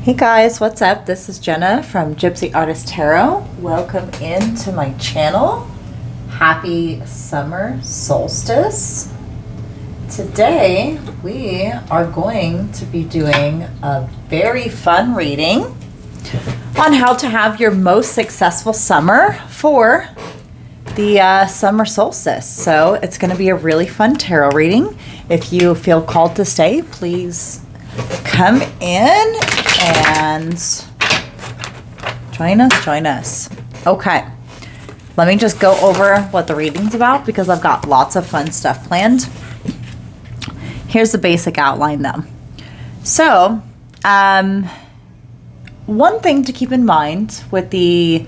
Hey guys, what's up? This is Jenna from Gypsy Artist Tarot. Welcome into my channel. Happy Summer Solstice. Today we are going to be doing a very fun reading on how to have your most successful summer for the summer solstice. So it's going to be a really fun tarot reading. If you feel called to stay, please come in and join us. Okay, let me just go over what the reading's about because I've got lots of fun stuff planned. Here's the basic outline though. So, one thing to keep in mind with the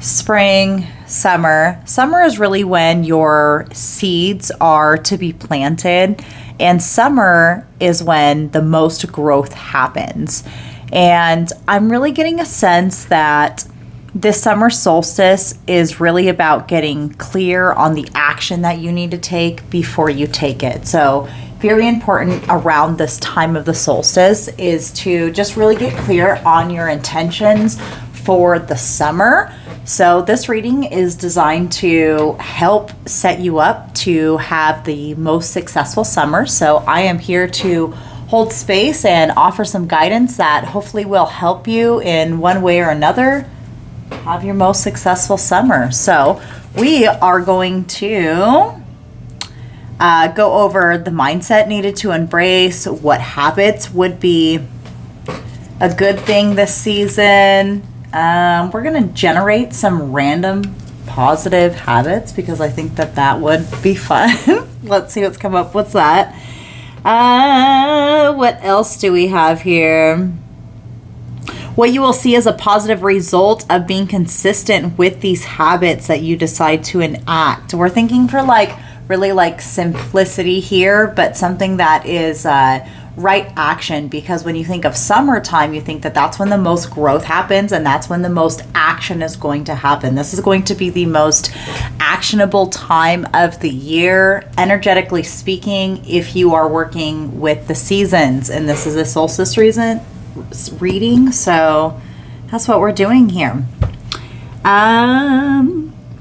spring, summer is really when your seeds are to be planted, and summer is when the most growth happens. And I'm really getting a sense that this summer solstice is really about getting clear on the action that you need to take before you take it. So very important around this time of the solstice is to just really get clear on your intentions for the summer. So this reading is designed to help set you up to have the most successful summer. So I am here to hold space and offer some guidance that hopefully will help you in one way or another have your most successful summer. So we are going to go over the mindset needed to embrace, what habits would be a good thing this season. We're going to generate some random positive habits because I think that would be fun. Let's see what's come up. What's that? What else do we have here? What you will see is a positive result of being consistent with these habits that you decide to enact. We're thinking for really simplicity here, but something that is right action, because when you think of summertime, you think that that's when the most growth happens and that's when the most action is going to happen. This is going to be the most actionable time of the year, energetically speaking, if you are working with the seasons. And this is a solstice reading, so that's what we're doing here.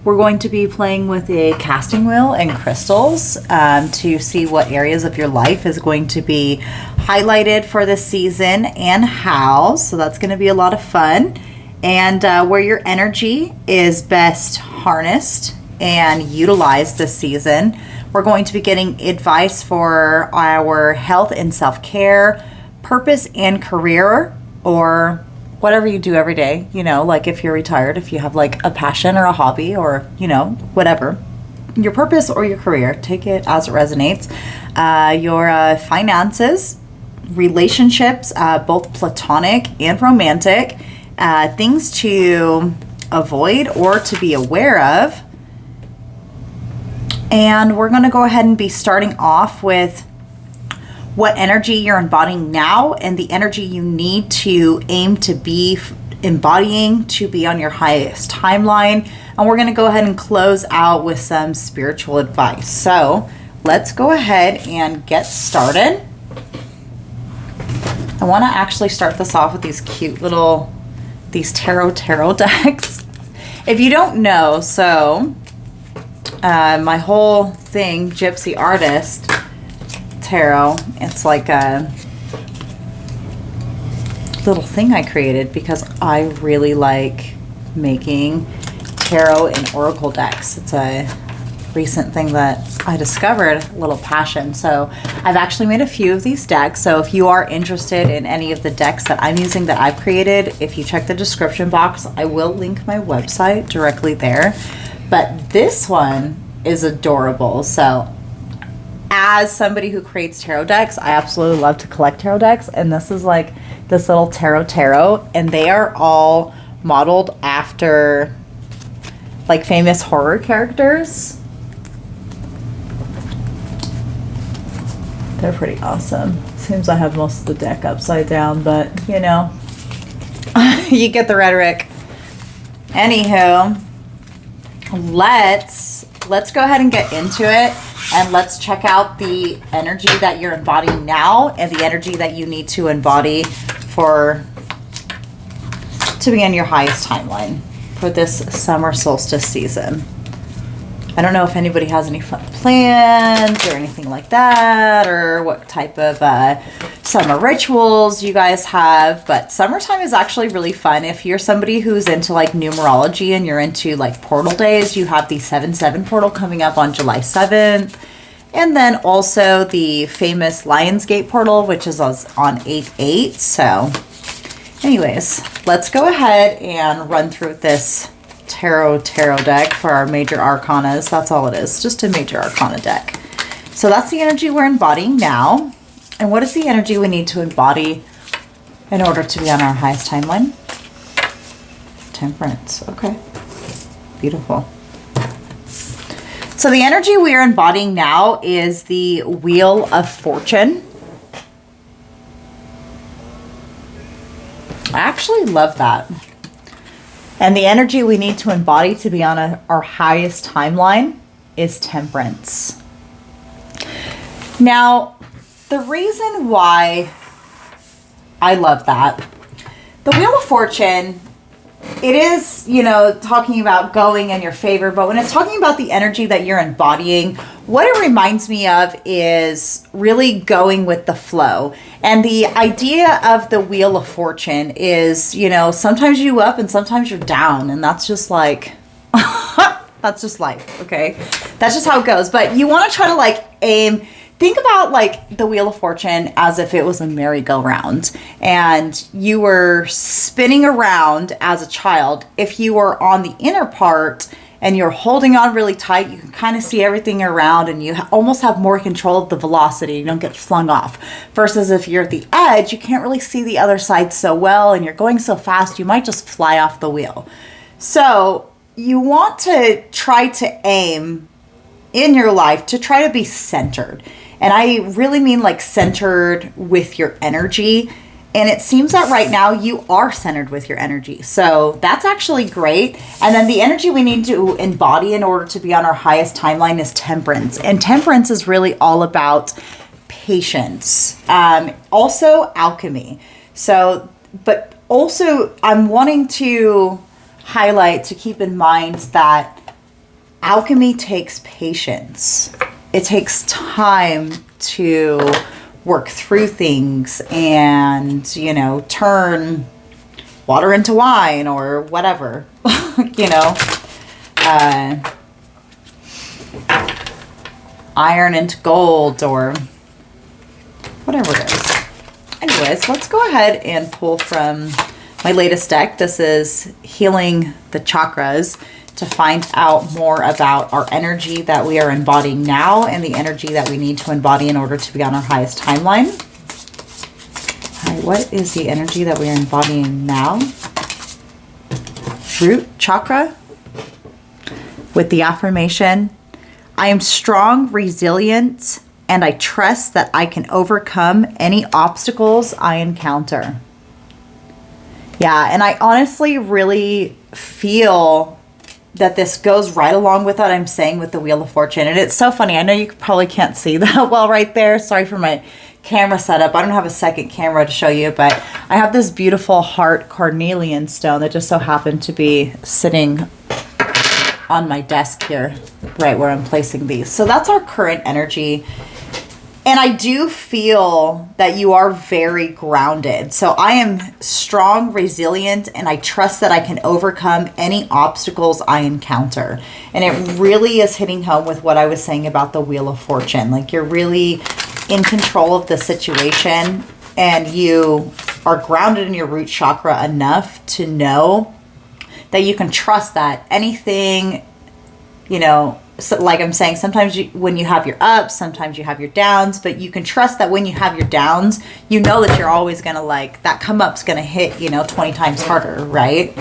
We're going to be playing with a casting wheel and crystals to see what areas of your life is going to be highlighted for this season and how. So that's going to be a lot of fun. And where your energy is best harnessed and utilized this season. We're going to be getting advice for our health and self-care, purpose and career, or whatever you do every day, like if you're retired, if you have like a passion or a hobby or, whatever, your purpose or your career, take it as it resonates. Your finances, relationships, both platonic and romantic, things to avoid or to be aware of. And we're going to go ahead and be starting off with what energy you're embodying now and the energy you need to aim to be embodying to be on your highest timeline. And we're going to go ahead and close out with some spiritual advice. So let's go ahead and get started. I want to actually start this off with these cute little, these tarot decks. If you don't know, so my whole thing, Gypsy Artist Tarot, it's like a little thing I created because I really like making tarot and oracle decks. It's a recent thing that I discovered, a little passion. So I've actually made a few of these decks. So if you are interested in any of the decks that I'm using that I've created, if you check the description box, I will link my website directly there. But this one is adorable. So as somebody who creates tarot decks, I absolutely love to collect tarot decks. And this is like this little tarot, and they are all modeled after like famous horror characters. They're pretty awesome. Seems I have most of the deck upside down, but you get the rhetoric. Anywho, let's go ahead and get into it, and let's check out the energy that you're embodying now and the energy that you need to embody for to be in your highest timeline for this summer solstice season. I don't know if anybody has any fun plans or anything like that, or what type of summer rituals you guys have, but summertime is actually really fun. If you're somebody who's into like numerology and you're into like portal days, you have the 7/7 portal coming up on July 7th. And then also the famous Lionsgate portal, which is on 8/8. So anyways, let's go ahead and run through this tarot deck for our major arcanas. That's all it is, just a major arcana deck. So that's the energy we're embodying now. And what is the energy we need to embody in order to be on our highest timeline? Temperance. Okay. Beautiful. So the energy we are embodying now is the Wheel of Fortune. I actually love that. And the energy we need to embody to be on our highest timeline is temperance. Now, the reason why I love that, the Wheel of Fortune, it is, you know, talking about going in your favor, but when it's talking about the energy that you're embodying, what it reminds me of is really going with the flow. And the idea of the Wheel of Fortune is, you know, sometimes you up and sometimes you're down, and that's just like, that's just life, okay? That's just how it goes. But you want to try to like aim. Think about like the Wheel of Fortune as if it was a merry-go-round and you were spinning around as a child. If you were on the inner part and you're holding on really tight, you can kind of see everything around and you almost have more control of the velocity. You don't get flung off. Versus if you're at the edge, you can't really see the other side so well and you're going so fast, you might just fly off the wheel. So you want to try to aim in your life to try to be centered. And I really mean like centered with your energy. And it seems that right now you are centered with your energy. So that's actually great. And then the energy we need to embody in order to be on our highest timeline is temperance. And temperance is really all about patience. Also alchemy. So, but also I'm wanting to highlight, to keep in mind that alchemy takes patience. It takes time to work through things and, you know, turn water into wine or whatever, you know, iron into gold or whatever it is. Anyways, let's go ahead and pull from my latest deck. This is Healing the Chakras, to find out more about our energy that we are embodying now and the energy that we need to embody in order to be on our highest timeline. All right, what is the energy that we are embodying now? Root chakra with the affirmation, I am strong, resilient, and I trust that I can overcome any obstacles I encounter. Yeah, and I honestly really feel that this goes right along with what I'm saying with the Wheel of Fortune. And it's so funny. I know you probably can't see that well right there. Sorry for my camera setup. I don't have a second camera to show you, but I have this beautiful heart carnelian stone that just so happened to be sitting on my desk here, right where I'm placing these. So that's our current energy. And I do feel that you are very grounded. So I am strong, resilient, and I trust that I can overcome any obstacles I encounter. And it really is hitting home with what I was saying about the Wheel of Fortune. Like you're really in control of the situation and you are grounded in your root chakra enough to know that you can trust that anything, you know, so like I'm saying, sometimes when you have your ups, sometimes you have your downs, but you can trust that when you have your downs, you know that you're always going to like, that come up's going to hit, you know, 20 times harder, right?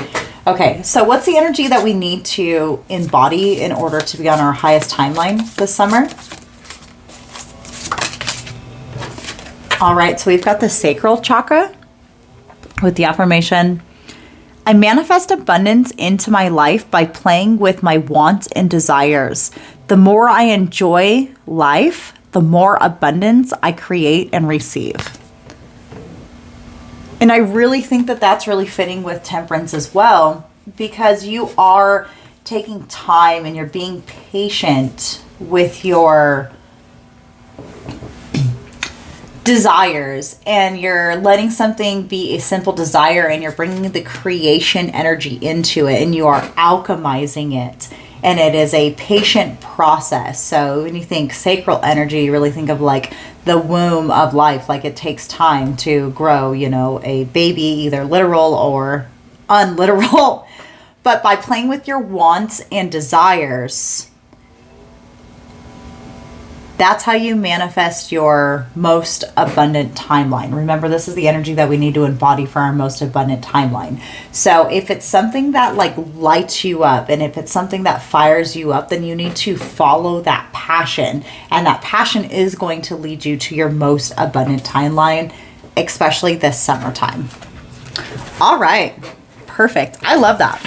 Okay, so what's the energy that we need to embody in order to be on our highest timeline this summer? All right, so we've got the sacral chakra with the affirmation, I manifest abundance into my life by playing with my wants and desires. The more I enjoy life, the more abundance I create and receive. And I really think that that's really fitting with temperance as well, because you are taking time and you're being patient with your desires, and you're letting something be a simple desire, and you're bringing the creation energy into it, and you are alchemizing it, and it is a patient process. So when you think sacral energy, you really think of like the womb of life, like it takes time to grow, you know, a baby, either literal or unliteral. But by playing with your wants and desires, that's how you manifest your most abundant timeline. Remember, this is the energy that we need to embody for our most abundant timeline. So if it's something that like lights you up, and if it's something that fires you up, then you need to follow that passion. And that passion is going to lead you to your most abundant timeline, especially this summertime. All right. Perfect. I love that.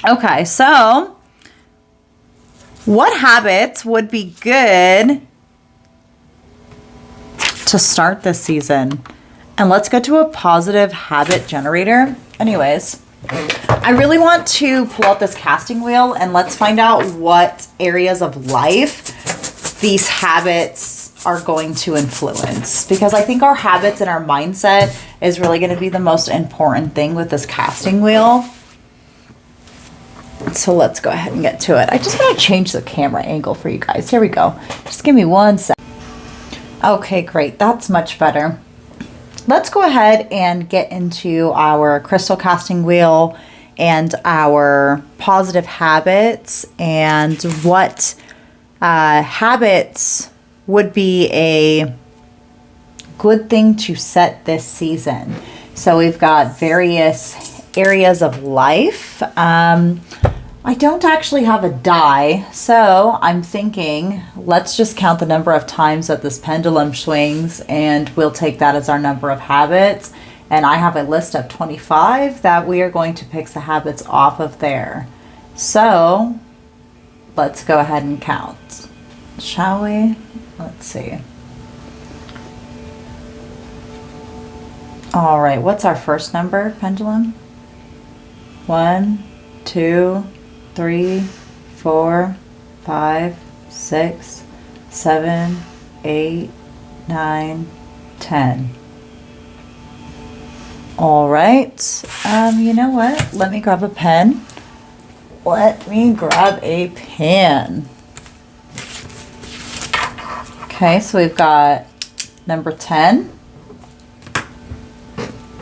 Okay, so what habits would be good to start this season? And let's go to a positive habit generator. Anyways, I really want to pull out this casting wheel, and let's find out what areas of life these habits are going to influence. Because I think our habits and our mindset is really going to be the most important thing with this casting wheel. So let's go ahead and get to it. I just want to change the camera angle for you guys. Here we go. Just give me 1 sec. Okay, great. That's much better. Let's go ahead and get into our crystal casting wheel and our positive habits, and what habits would be a good thing to set this season. So we've got various areas of life. I don't actually have a die, so I'm thinking let's just count the number of times that this pendulum swings, and we'll take that as our number of habits. And I have a list of 25 that we are going to pick the habits off of there. So let's go ahead and count, shall we? Let's see. All right, what's our first number, pendulum? 1, 2, 3, 4, 5, 6, 7, 8, 9, 10. All right. You know what? Let me grab a pen. Let me grab a pen. Okay, so we've got number 10.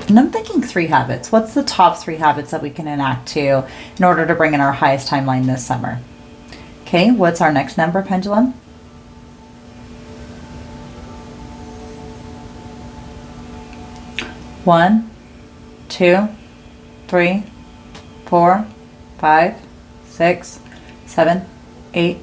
And I'm thinking 3 habits. What's the top 3 habits that we can enact to in order to bring in our highest timeline this summer? Okay, what's our next number, pendulum? 1, 2, 3, 4, 5, 6, 7, 8,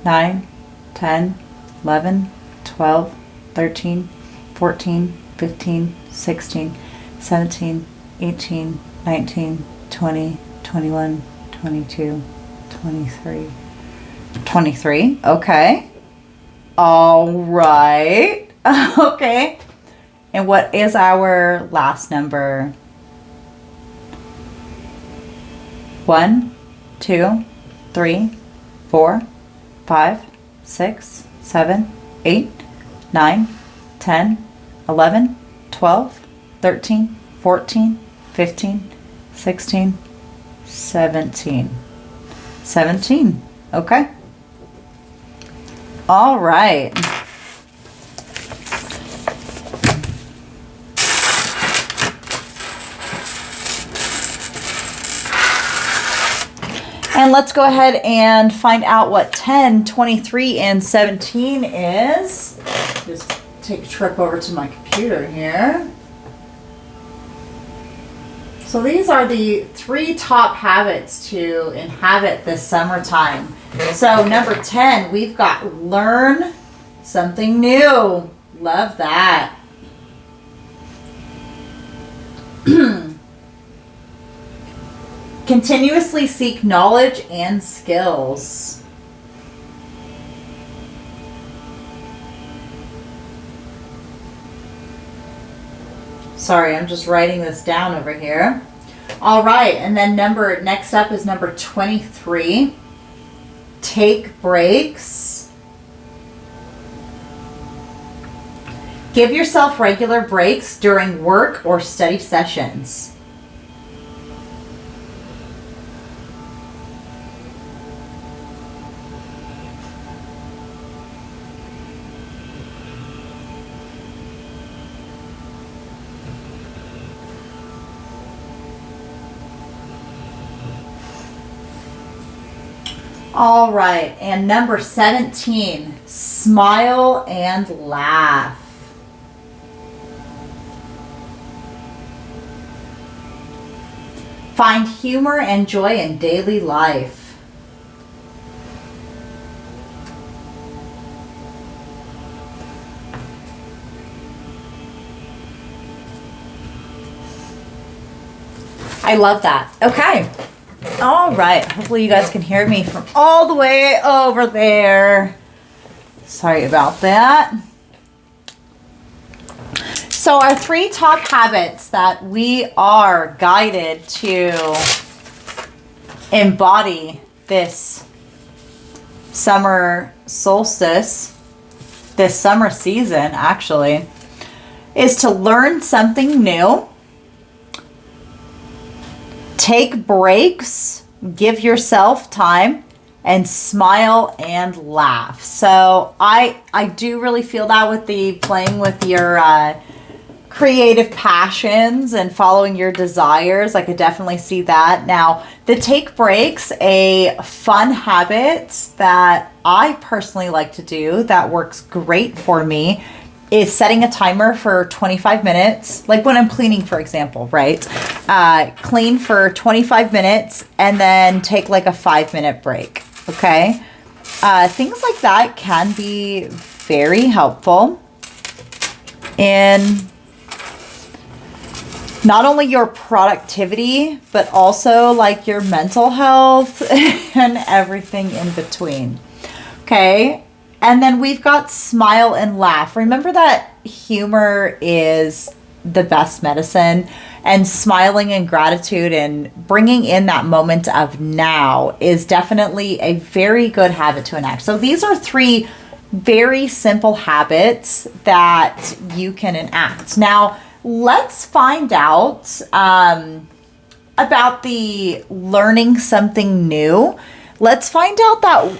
9, 10, 11, 12, 13, 14, 15, 16, 17, 18, 19, 20, 21, 22, 23. 23, okay. All right. Okay. And what is our last number? 1, 2, 3, 4, 5, 6, 7, 8, 9, 10, 11, 12, 13, 14, 15, 16, 17. 17. Okay. All right. And let's go ahead and find out what 10, 23, and 17 is. Just take a trip over to my computer here. So these are the 3 top habits to inhabit this summertime. So number 10, we've got learn something new. Love that. Continuously seek knowledge and skills. Sorry, I'm just writing this down over here. All right, and then next up is number 23. Take breaks. Give yourself regular breaks during work or study sessions. All right, and number 17, smile and laugh. Find humor and joy in daily life. I love that. Okay. All right. Hopefully you guys can hear me from all the way over there. Sorry about that. So our 3 top habits that we are guided to embody this summer solstice, this summer season actually, is to learn something new, take breaks, give yourself time, and smile and laugh. So I do really feel that with the playing with your creative passions and following your desires. I could definitely see that. Now, the take breaks, a fun habit that I personally like to do that works great for me, is setting a timer for 25 minutes, like when I'm cleaning, for example, right? Clean for 25 minutes and then take like a 5-minute break, okay? Things like that can be very helpful in not only your productivity, but also like your mental health and everything in between, okay? And then we've got smile and laugh. Remember that humor is the best medicine, and smiling and gratitude and bringing in that moment of now is definitely a very good habit to enact. So these are 3 very simple habits that you can enact. Now, let's find out about the learning something new. Let's find out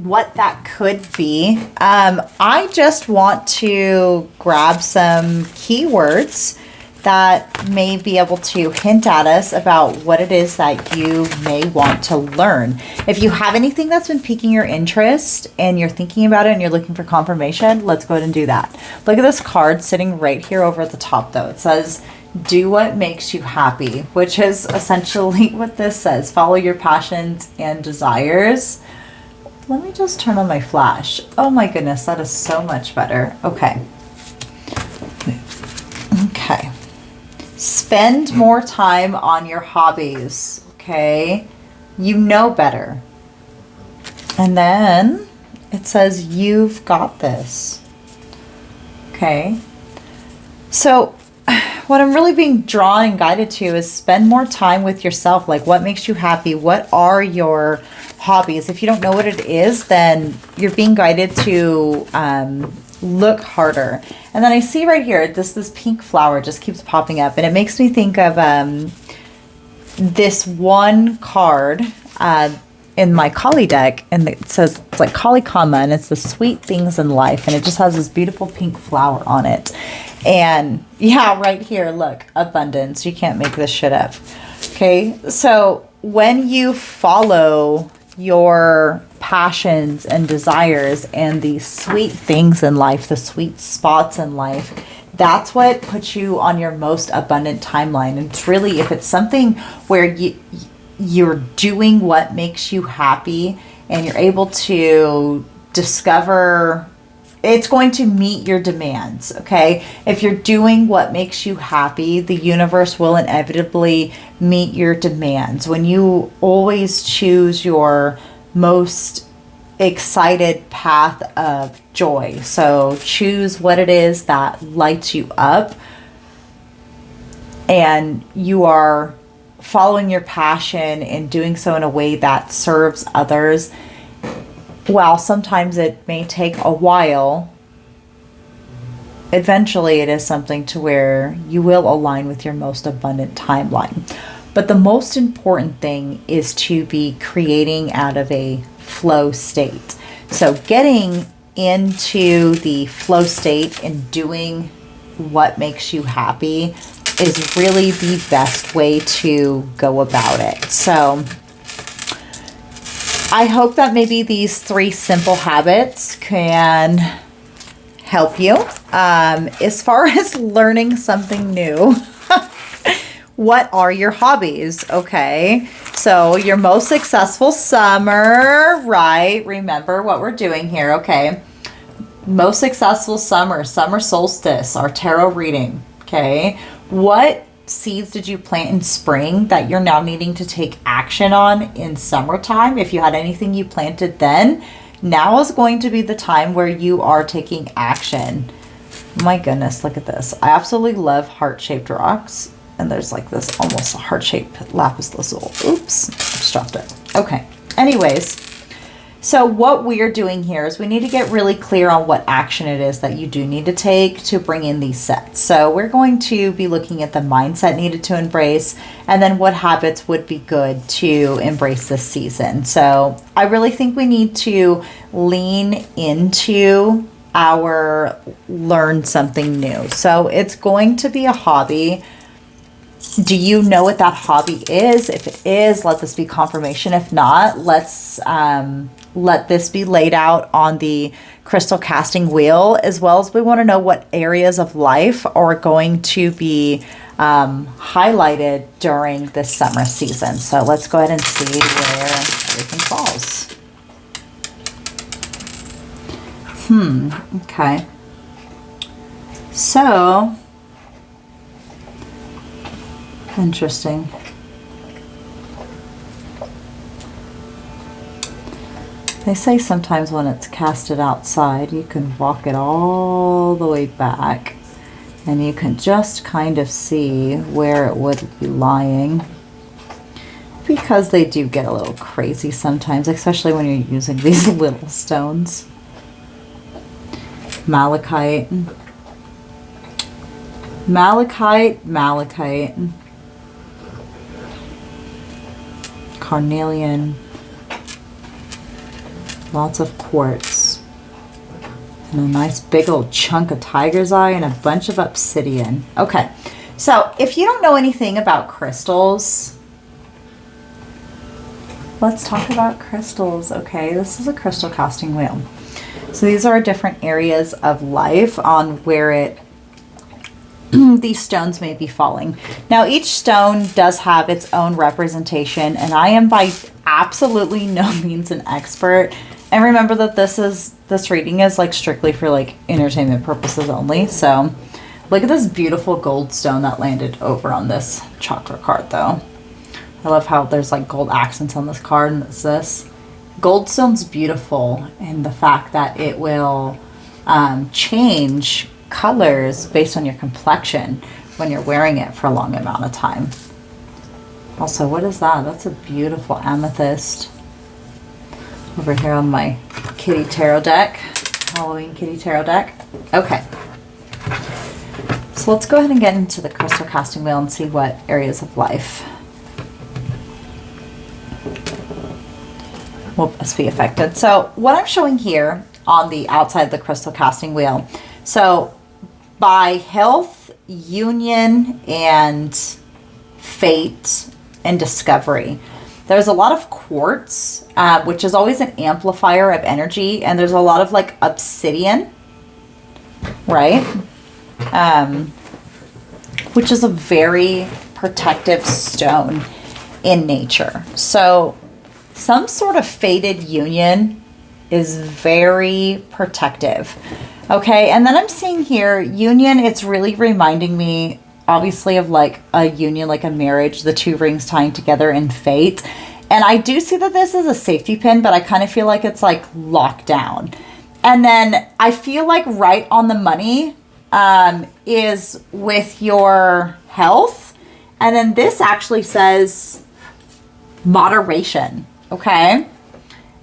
what that could be. I just want to grab some keywords that may be able to hint at us about what it is that you may want to learn. If you have anything that's been piquing your interest and you're thinking about it and you're looking for confirmation, let's go ahead and do that. Look at this card sitting right here over at the top though. It says, do what makes you happy, which is essentially what this says. Follow your passions and desires. Let me just turn on my flash. Oh my goodness, that is so much better. Okay. Okay. Spend more time on your hobbies, okay? You know better. And then it says, you've got this. Okay. So what I'm really being drawn and guided to is spend more time with yourself. Like, what makes you happy? What are your hobbies? If you don't know what it is, then you're being guided to look harder. And then I see right here, this pink flower just keeps popping up, and it makes me think of this one card in my Kali deck, and it says, it's like Kali Kama, and it's the sweet things in life, and it just has this beautiful pink flower on it. And yeah, right here, look, abundance. You can't make this shit up. Okay, so when you follow your passions and desires and the sweet things in life, the sweet spots in life, that's what puts you on your most abundant timeline. And it's really, if it's something where you're doing what makes you happy and you're able to discover, it's going to meet your demands, okay? If you're doing what makes you happy, the universe will inevitably meet your demands. When you always choose your most excited path of joy, so choose what it is that lights you up, and you are following your passion and doing so in a way that serves others, while sometimes it may take a while, eventually it is something to where you will align with your most abundant timeline. But the most important thing is to be creating out of a flow state. So getting into the flow state and doing what makes you happy is really the best way to go about it. So I hope that maybe these 3 simple habits can help you. As far as learning something new, what are your hobbies? Okay, so your most successful summer, right? Remember what we're doing here, okay? Most successful summer, summer solstice, our tarot reading, okay? What seeds did you plant in spring that you're now needing to take action on in summertime? If you had anything you planted then, now is going to be the time where you are taking action. My goodness, look at this. I absolutely love heart-shaped rocks. And there's like this almost a heart-shaped lapis lazuli. Oops, I just dropped it. Okay, anyways. So what we're doing here is we need to get really clear on what action it is that you do need to take to bring in these sets. So we're going to be looking at the mindset needed to embrace, and then what habits would be good to embrace this season. So I really think we need to lean into our learn something new. So it's going to be a hobby. Do you know what that hobby is? If it is, let this be confirmation. If not, let's let this be laid out on the crystal casting wheel, as well as we want to know what areas of life are going to be highlighted during this summer season. So let's go ahead and see where everything falls. Okay. So, interesting. They say sometimes when it's casted outside, you can walk it all the way back and you can just kind of see where it would be lying, because they do get a little crazy sometimes, especially when you're using these little stones. Malachite, malachite, malachite, carnelian, lots of quartz, and a nice big old chunk of tiger's eye and a bunch of obsidian. Okay, so if you don't know anything about crystals, let's talk about crystals. Okay, this is a crystal casting wheel. So these are different areas of life on where it these stones may be falling. Now each stone does have its own representation, and I am by absolutely no means an expert. And remember that this reading is like strictly for like entertainment purposes only. So look at this beautiful gold stone that landed over on this chakra card though. I love how there's like gold accents on this card, and it's this. Gold stone's beautiful in the fact that it will change colors based on your complexion when you're wearing it for a long amount of time. Also, what is that? That's a beautiful amethyst. Over here on my kitty tarot deck, Halloween kitty tarot deck. Okay. So let's go ahead and get into the crystal casting wheel and see what areas of life will best be affected. So what I'm showing here on the outside of the crystal casting wheel, so by health, union, and fate and discovery, there's a lot of quartz, which is always an amplifier of energy, and there's a lot of like obsidian, right? Which is a very protective stone in nature. So some sort of fated union is very protective. Okay, and then I'm seeing here, union, it's really reminding me obviously of like a union, like a marriage, the two rings tying together in fate. And I do see that this is a safety pin, but I kind of feel like it's like locked down. And then I feel like right on the money is with your health. And then this actually says moderation, okay?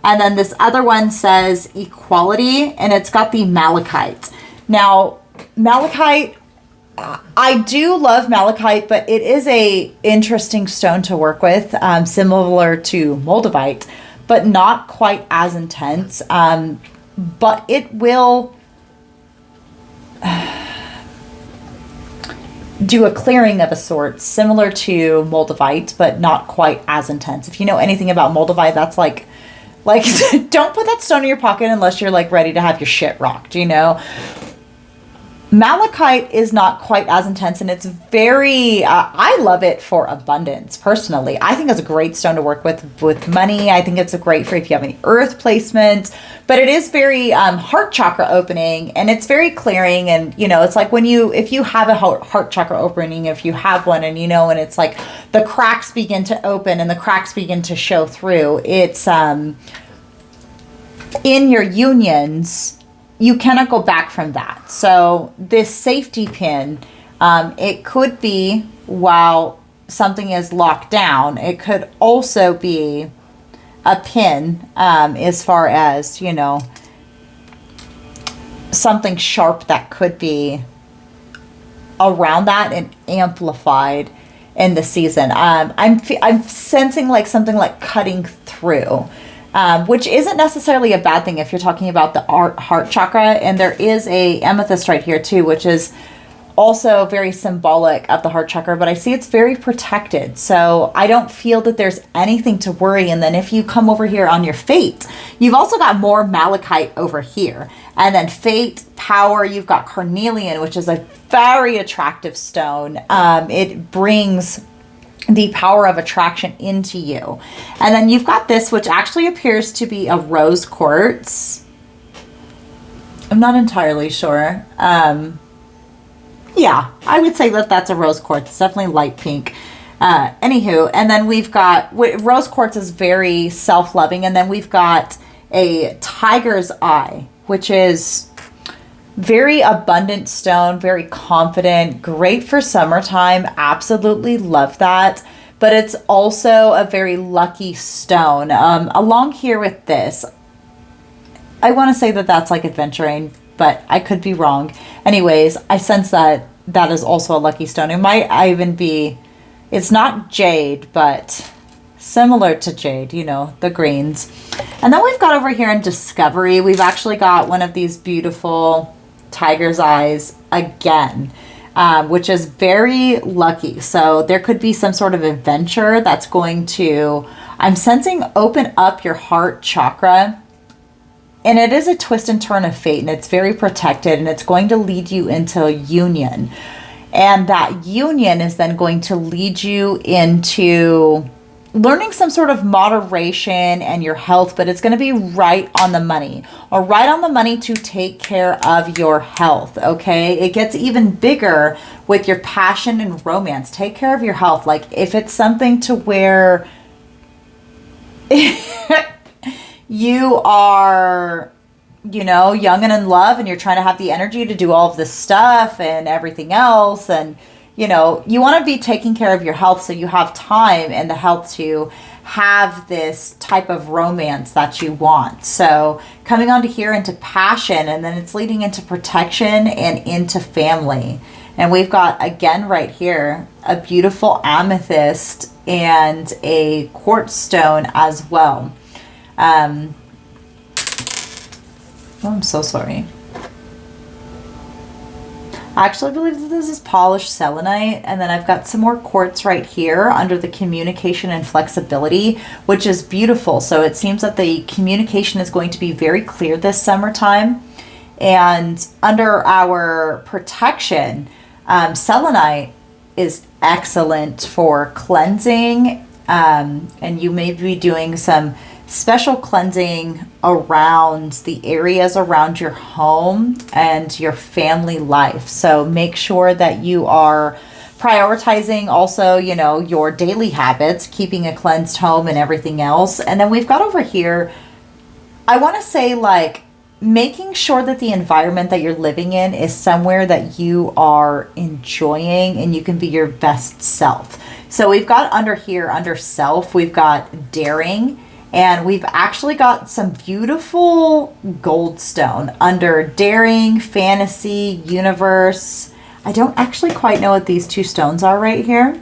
And then this other one says equality, and it's got the malachite. Now, malachite, I do love malachite, but it is a interesting stone to work with, similar to moldavite, but not quite as intense. But it will do a clearing of a sort, similar to moldavite, but not quite as intense. If you know anything about moldavite, that's like don't put that stone in your pocket unless you're like ready to have your shit rocked, you know. Malachite is not quite as intense, and it's very, I love it for abundance, personally. I think it's a great stone to work with money. I think it's a great for if you have any earth placements, but it is very heart chakra opening, and it's very clearing. And, you know, it's like if you have a heart chakra opening, if you have one, and, you know, and it's like the cracks begin to open and the cracks begin to show through. It's in your unions, you cannot go back from that. So this safety pin, it could be while something is locked down. It could also be a pin as far as, you know, something sharp that could be around that and amplified in the season. I'm sensing like something like cutting through. Which isn't necessarily a bad thing if you're talking about the heart chakra. And there is a amethyst right here too, which is also very symbolic of the heart chakra, but I see it's very protected. So I don't feel that there's anything to worry. And then if you come over here on your fate, you've also got more malachite over here. And then fate, power, you've got carnelian, which is a very attractive stone. It brings the power of attraction into you. And then you've got this, which actually appears to be a rose quartz. I'm not entirely sure. Yeah, I would say that that's a rose quartz. It's definitely light pink. Anywho, and then we've got, rose quartz is very self-loving. And then we've got a tiger's eye, which is very abundant stone, very confident, great for summertime. Absolutely love that. But it's also a very lucky stone. Along here with this, I want to say that that's like adventuring, but I could be wrong. Anyways, I sense that that is also a lucky stone. It might even be, it's not jade, but similar to jade, you know, the greens. And then we've got over here in Discovery, we've actually got one of these beautiful tiger's eyes again, which is very lucky. So there could be some sort of adventure that's going to, I'm sensing, open up your heart chakra. And it is a twist and turn of fate, and it's very protected, and it's going to lead you into union. And that union is then going to lead you into learning some sort of moderation and your health, but it's going to be right on the money, or right on the money to take care of your health. Okay. It gets even bigger with your passion and romance. Take care of your health. Like if it's something to where you are, you know, young and in love, and you're trying to have the energy to do all of this stuff and everything else, and you know, you want to be taking care of your health so you have time and the health to have this type of romance that you want. So coming onto here into passion, and then it's leading into protection and into family. And we've got, again, right here, a beautiful amethyst and a quartz stone as well. Oh, I'm so sorry. I actually believe that this is polished selenite, and then I've got some more quartz right here under the communication and flexibility, which is beautiful. So it seems that the communication is going to be very clear this summertime. And under our protection, selenite is excellent for cleansing, and you may be doing some special cleansing around the areas around your home and your family life. So make sure that you are prioritizing also, you know, your daily habits, keeping a cleansed home and everything else. And then we've got over here, I want to say, like, making sure that the environment that you're living in is somewhere that you are enjoying and you can be your best self. So we've got under here, under self, we've got daring, and we've actually got some beautiful gold stone under daring, fantasy, universe. I don't actually quite know what these two stones are right here.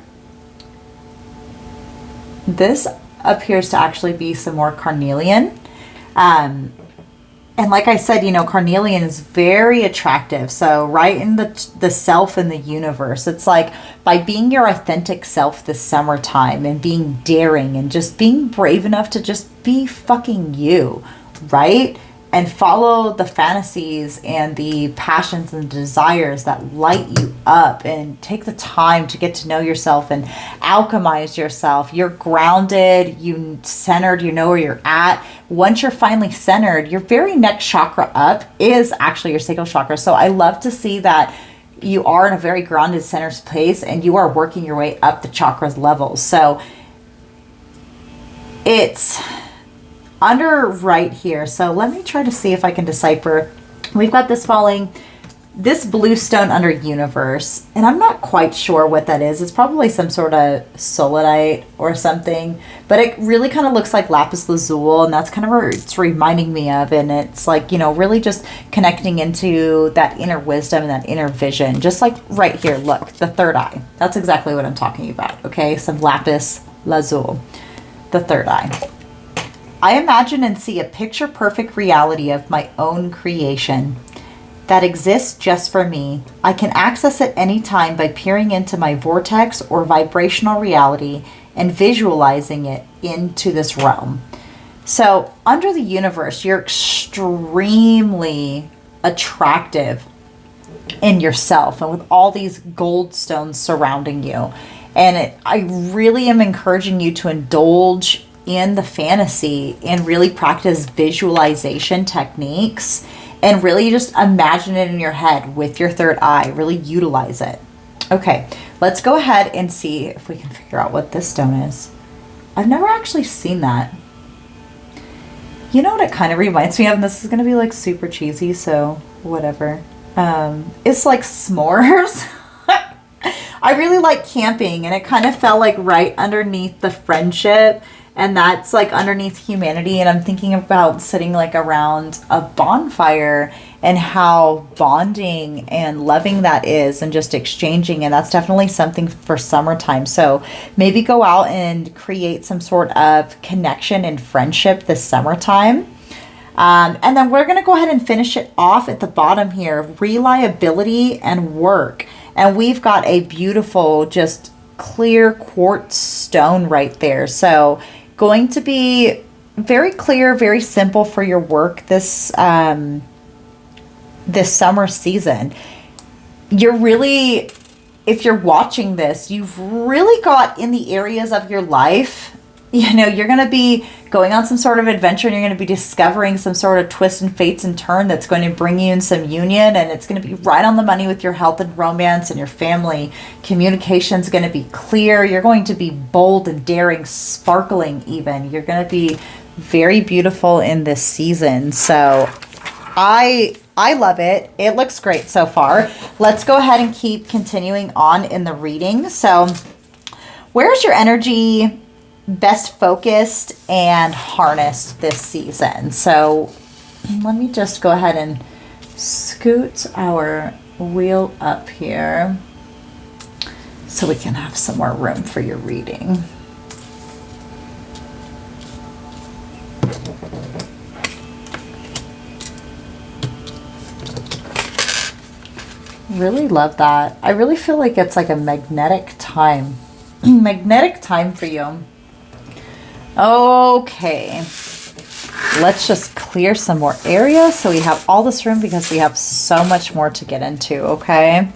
This appears to actually be some more carnelian. And like I said, you know, carnelian is very attractive. So right in the self in the universe, it's like by being your authentic self this summertime and being daring and just being brave enough to just be fucking you, right? And follow the fantasies and the passions and desires that light you up, and take the time to get to know yourself and alchemize yourself. You're grounded, you centered, you know where you're at. Once you're finally centered, your very next chakra up is actually your sacral chakra. So I love to see that you are in a very grounded centered place and you are working your way up the chakras levels. So it's under right here. So let me try to see if I can decipher. We've got this falling, this blue stone under universe, and I'm not quite sure what that is. It's probably some sort of solidite or something, but it really kind of looks like lapis lazuli, and that's kind of what it's reminding me of. And it's like, you know, really just connecting into that inner wisdom and that inner vision, just like right here. Look, the third eye. That's exactly what I'm talking about. Okay, some lapis lazuli, the third eye. I imagine and see a picture-perfect reality of my own creation that exists just for me. I can access it anytime by peering into my vortex or vibrational reality and visualizing it into this realm. So under the universe, you're extremely attractive in yourself and with all these gold stones surrounding you. And I really am encouraging you to indulge in the fantasy and really practice visualization techniques and really just imagine it in your head with your third eye. Really utilize it. Okay, let's go ahead and see if we can figure out what this stone is. I've never actually seen that. You know what it kind of reminds me of, and this is going to be like super cheesy, so whatever. It's like s'mores. I really like camping, and it kind of felt like right underneath the friendship, and that's like underneath humanity. And I'm thinking about sitting like around a bonfire and how bonding and loving that is, and just exchanging. And that's definitely something for summertime. So maybe go out and create some sort of connection and friendship this summertime. And then we're going to go ahead and finish it off at the bottom here, reliability and work. And we've got a beautiful, just clear quartz stone right there. So going to be very clear, very simple for your work this this summer season. You're really, if you're watching this, you've really got in the areas of your life, you know, you're going to be going on some sort of adventure, and you're going to be discovering some sort of twist and fates and turn that's going to bring you in some union, and it's going to be right on the money with your health and romance and your family. Communication's going to be clear. You're going to be bold and daring, sparkling even. You're going to be very beautiful in this season. So I love it. It looks great so far. Let's go ahead and keep continuing on in the reading. So where's your energy best focused and harnessed this season? So let me just go ahead and scoot our wheel up here so we can have some more room for your reading. Really love that. I really feel like it's like a magnetic time. Magnetic time for you. Okay, let's just clear some more area so we have all this room, because we have so much more to get into. Okay,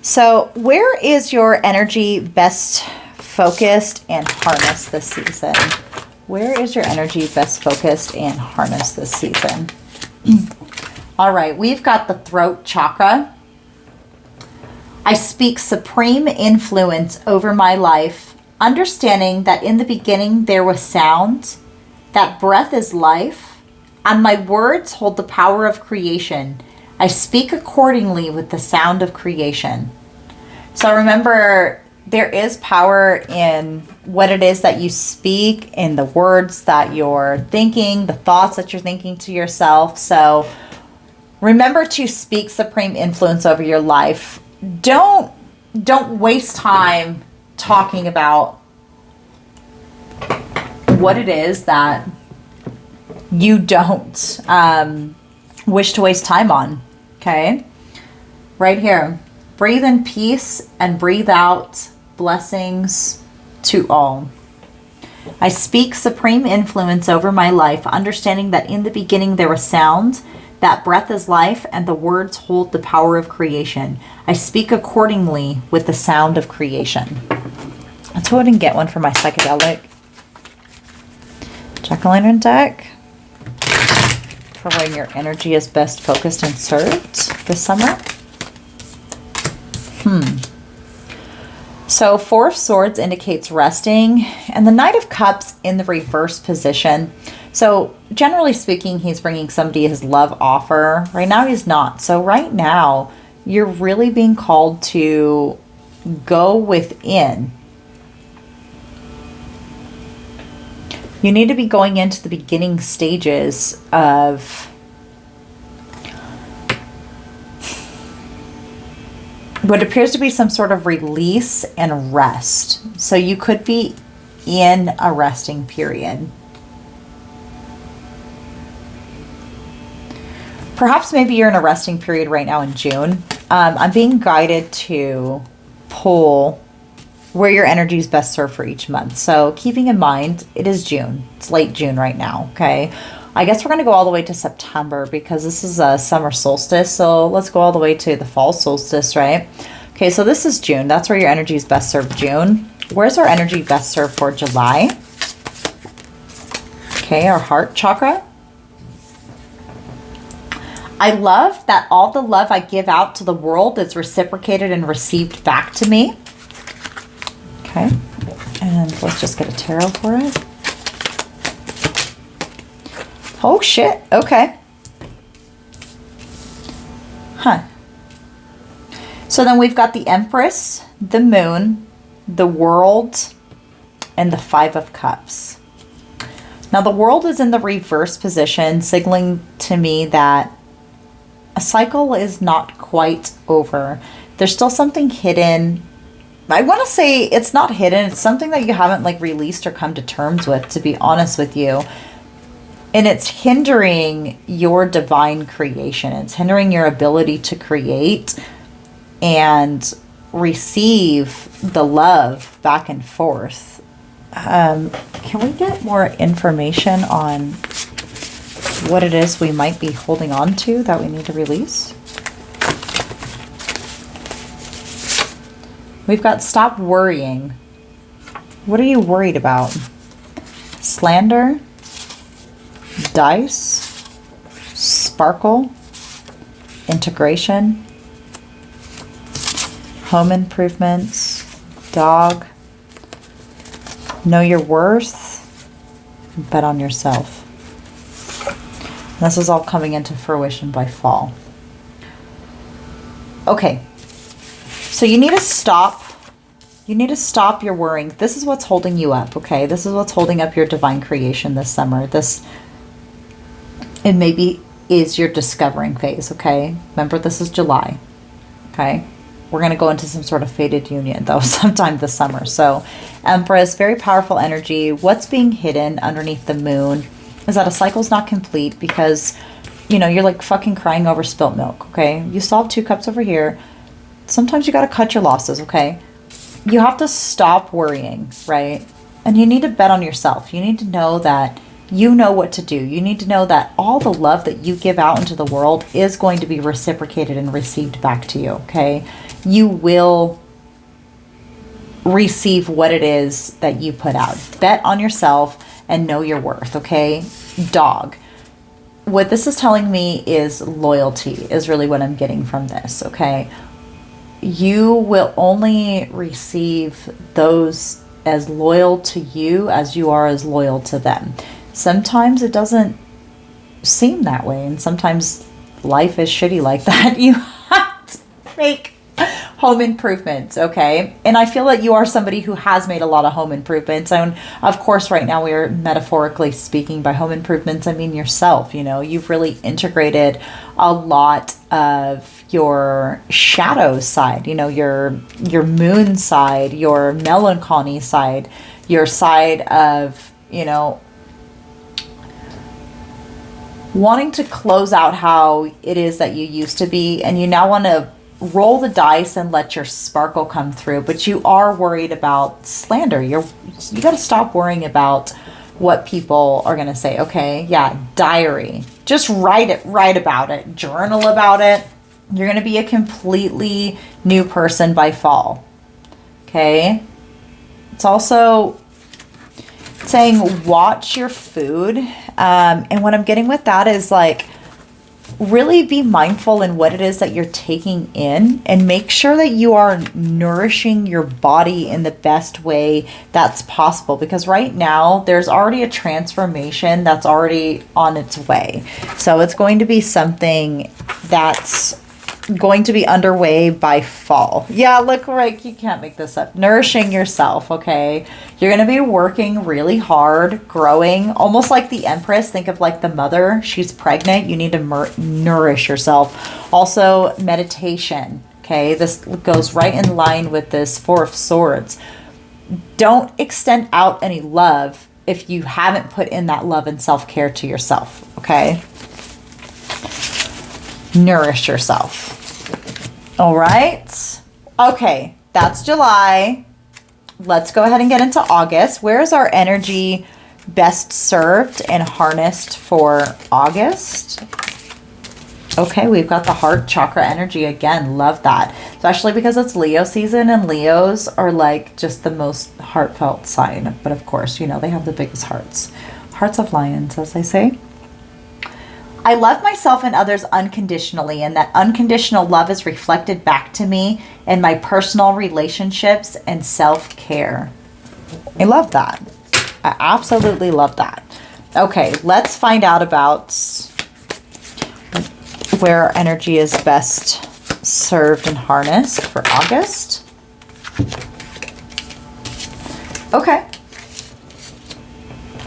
so where is your energy best focused and harnessed this season? Where is your energy best focused and harnessed this season? All right, we've got the throat chakra. I speak supreme influence over my life, understanding that in the beginning there was sound, that breath is life, and my words hold the power of creation. I speak accordingly with the sound of creation. So remember, there is power in what it is that you speak, in the words that you're thinking, the thoughts that you're thinking to yourself. So remember to speak supreme influence over your life. Don't waste time talking about what it is that you don't wish to waste time on. Okay? Right here. Breathe in peace and breathe out blessings to all. I speak supreme influence over my life, understanding that in the beginning there was sound, that breath is life, and the words hold the power of creation. I speak accordingly with the sound of creation. Let's go ahead and get one for my psychedelic jack-o'-lantern deck for when your energy is best focused and served this summer. So Four of Swords indicates resting, and the Knight of Cups in the reverse position. So generally speaking, he's bringing somebody his love offer. Right now he's not. So right now you're really being called to go within. You need to be going into the beginning stages of what appears to be some sort of release and rest. So you could be in a resting period. Perhaps maybe you're in a resting period right now in June. I'm being guided to pull where your energy is best served for each month. So keeping in mind, it is June. It's late June right now, okay? I guess we're going to go all the way to September because this is a summer solstice. So let's go all the way to the fall solstice, right? Okay, so this is June. That's where your energy is best served, June. Where's our energy best served for July? Okay, our heart chakra. I love that all the love I give out to the world is reciprocated and received back to me. Okay, and let's just get a tarot for it. Oh shit, okay. Huh. So then we've got the Empress, the Moon, the World, and the Five of Cups. Now the World is in the reverse position, signaling to me that a cycle is not quite over. There's still something hidden. I want to say it's not hidden. It's something that you haven't like released or come to terms with, to be honest with you. And it's hindering your divine creation. It's hindering your ability to create and receive the love back and forth. Can we get more information on what it is we might be holding on to that we need to release? We've got stop worrying. What are you worried about? Slander, dice, sparkle, integration, home improvements, dog, know your worth, bet on yourself. This is all coming into fruition by fall. Okay. So you need to stop. You need to stop your worrying. This is what's holding you up, okay? This is what's holding up your divine creation this summer. It maybe is your discovering phase, okay? Remember, this is July, okay? We're going to go into some sort of fated union, though, sometime this summer. So, Empress, very powerful energy. What's being hidden underneath the moon is that a cycle's not complete because, you know, you're like fucking crying over spilt milk, okay? You still have 2 cups over here. Sometimes you got to cut your losses, okay? You have to stop worrying, right? And you need to bet on yourself. You need to know that you know what to do. You need to know that all the love that you give out into the world is going to be reciprocated and received back to you, okay? You will receive what it is that you put out. Bet on yourself and know your worth, okay? Dog. What this is telling me is loyalty is really what I'm getting from this, okay? You will only receive those as loyal to you as you are as loyal to them. Sometimes it doesn't seem that way, and sometimes life is shitty like that. You have to make home improvements, okay? And I feel that you are somebody who has made a lot of home improvements. And of course, right now we are metaphorically speaking by home improvements, I mean yourself, you know, you've really integrated a lot of your shadow side, you know, your moon side, your melancholy side, your side of, you know, wanting to close out how it is that you used to be, and you now want to roll the dice and let your sparkle come through, but you are worried about slander. You got to stop worrying about what people are going to say. Okay, yeah, diary. Just write about it, journal about it. You're going to be a completely new person by fall. Okay? It's also saying watch your food. And what I'm getting with that is like, really be mindful in what it is that you're taking in, and make sure that you are nourishing your body in the best way that's possible, because right now there's already a transformation that's already on its way. So it's going to be something that's going to be underway by fall. Yeah, look, like, you can't make this up. Nourishing yourself, okay? You're going to be working really hard, growing, almost like the Empress. Think of like the mother. She's pregnant. You need to nourish yourself. Also, meditation, okay? This goes right in line with this Four of Swords. Don't extend out any love if you haven't put in that love and self-care to yourself, okay? Nourish yourself. All right. Okay, that's July. Let's go ahead and get into August. Where is our energy best served and harnessed for August? Okay, we've got the heart chakra energy again. Love that. Especially because it's Leo season, and Leos are like just the most heartfelt sign. But of course, you know, they have the biggest hearts. Hearts of lions, as they say. I love myself and others unconditionally, and that unconditional love is reflected back to me in my personal relationships and self-care. I love that. I absolutely love that. Okay, let's find out about where our energy is best served and harnessed for August. Okay.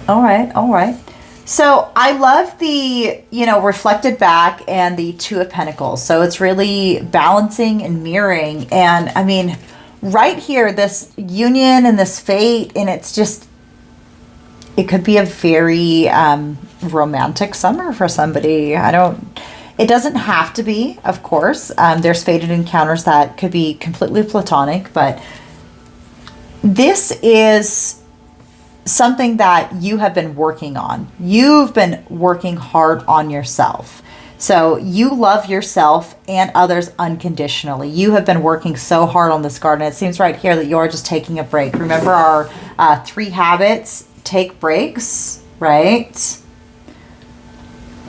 All right, all right. So I love the, you know, reflected back and the Two of Pentacles. So it's really balancing and mirroring. And I mean, right here, this union and this fate, and it's just, it could be a very romantic summer for somebody. It doesn't have to be, of course. There's fated encounters that could be completely platonic, but this is something that you have been working on. You've been working hard on yourself. So you love yourself and others unconditionally. You have been working so hard on this garden. It seems right here that you are just taking a break. Remember our 3 habits. Take breaks, right?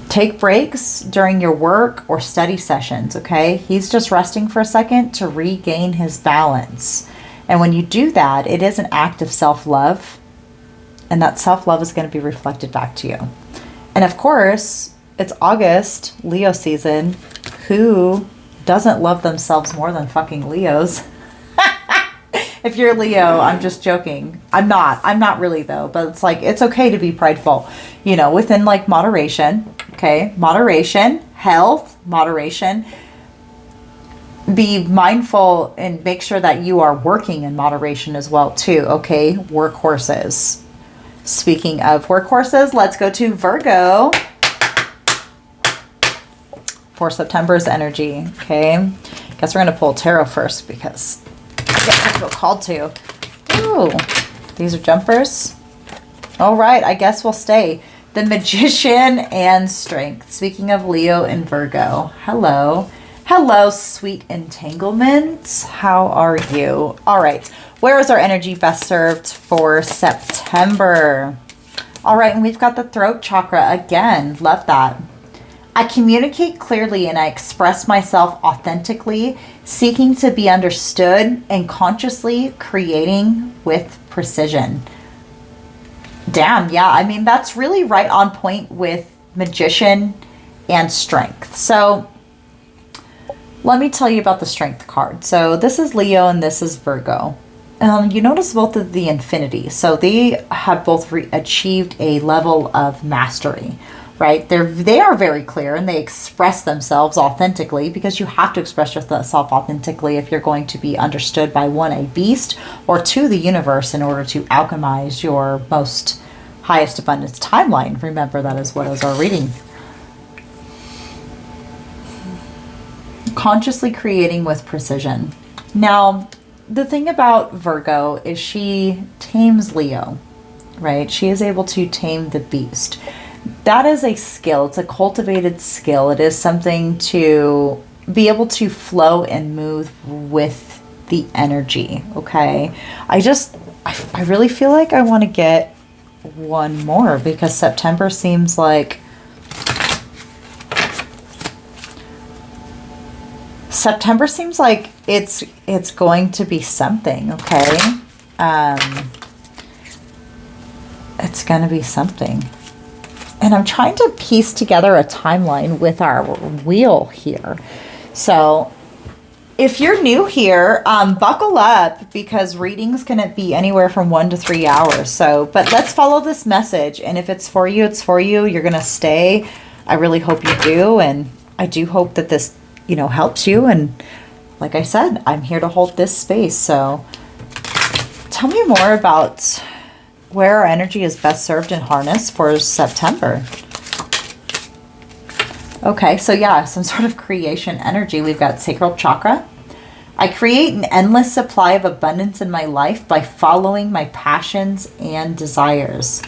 Take breaks during your work or study sessions, okay? He's just resting for a second to regain his balance. And when you do that, it is an act of self-love. And that self-love is going to be reflected back to you. And of course, it's August, Leo season. Who doesn't love themselves more than fucking Leos? If you're Leo, I'm just joking. I'm not really though, but it's like, it's okay to be prideful, you know, within like moderation. Okay. Moderation, health, moderation. Be mindful and make sure that you are working in moderation as well too. Okay. Workhorses. Speaking of workhorses, let's go to Virgo for September's energy. Okay. Guess we're going to pull tarot first because I guess I feel called to. Ooh, these are jumpers. All right. I guess we'll stay. The Magician and Strength. Speaking of Leo and Virgo. Hello. Hello, sweet entanglements. How are you? All right. Where is our energy best served for September? All right. And we've got the throat chakra again. Love that. I communicate clearly and I express myself authentically, seeking to be understood and consciously creating with precision. Damn. Yeah. I mean, that's really right on point with Magician and Strength. So let me tell you about the Strength card. So this is Leo and this is Virgo. You notice both of the infinity. So they have both achieved a level of mastery, right? They are very clear and they express themselves authentically, because you have to express yourself authentically if you're going to be understood by, one, a beast, or two, the universe, in order to alchemize your most highest abundance timeline. Remember, that is what is our reading. Consciously creating with precision. Now, the thing about Virgo is she tames Leo, right? She is able to tame the beast. That is a skill. It's a cultivated skill. It is something to be able to flow and move with the energy, okay? I really feel like I want to get one more, because September seems like it's going to be something, okay? It's going to be something. And I'm trying to piece together a timeline with our wheel here. So if you're new here, buckle up, because readings can be anywhere from 1 to 3 hours. So, but let's follow this message. And if it's for you, it's for you. You're going to stay. I really hope you do. And I do hope that this, helps you. And like I said, I'm here to hold this space. So tell me more about where our energy is best served and harnessed for September. Okay, so yeah, some sort of creation energy. We've got sacral chakra. I create an endless supply of abundance in my life by following my passions and desires.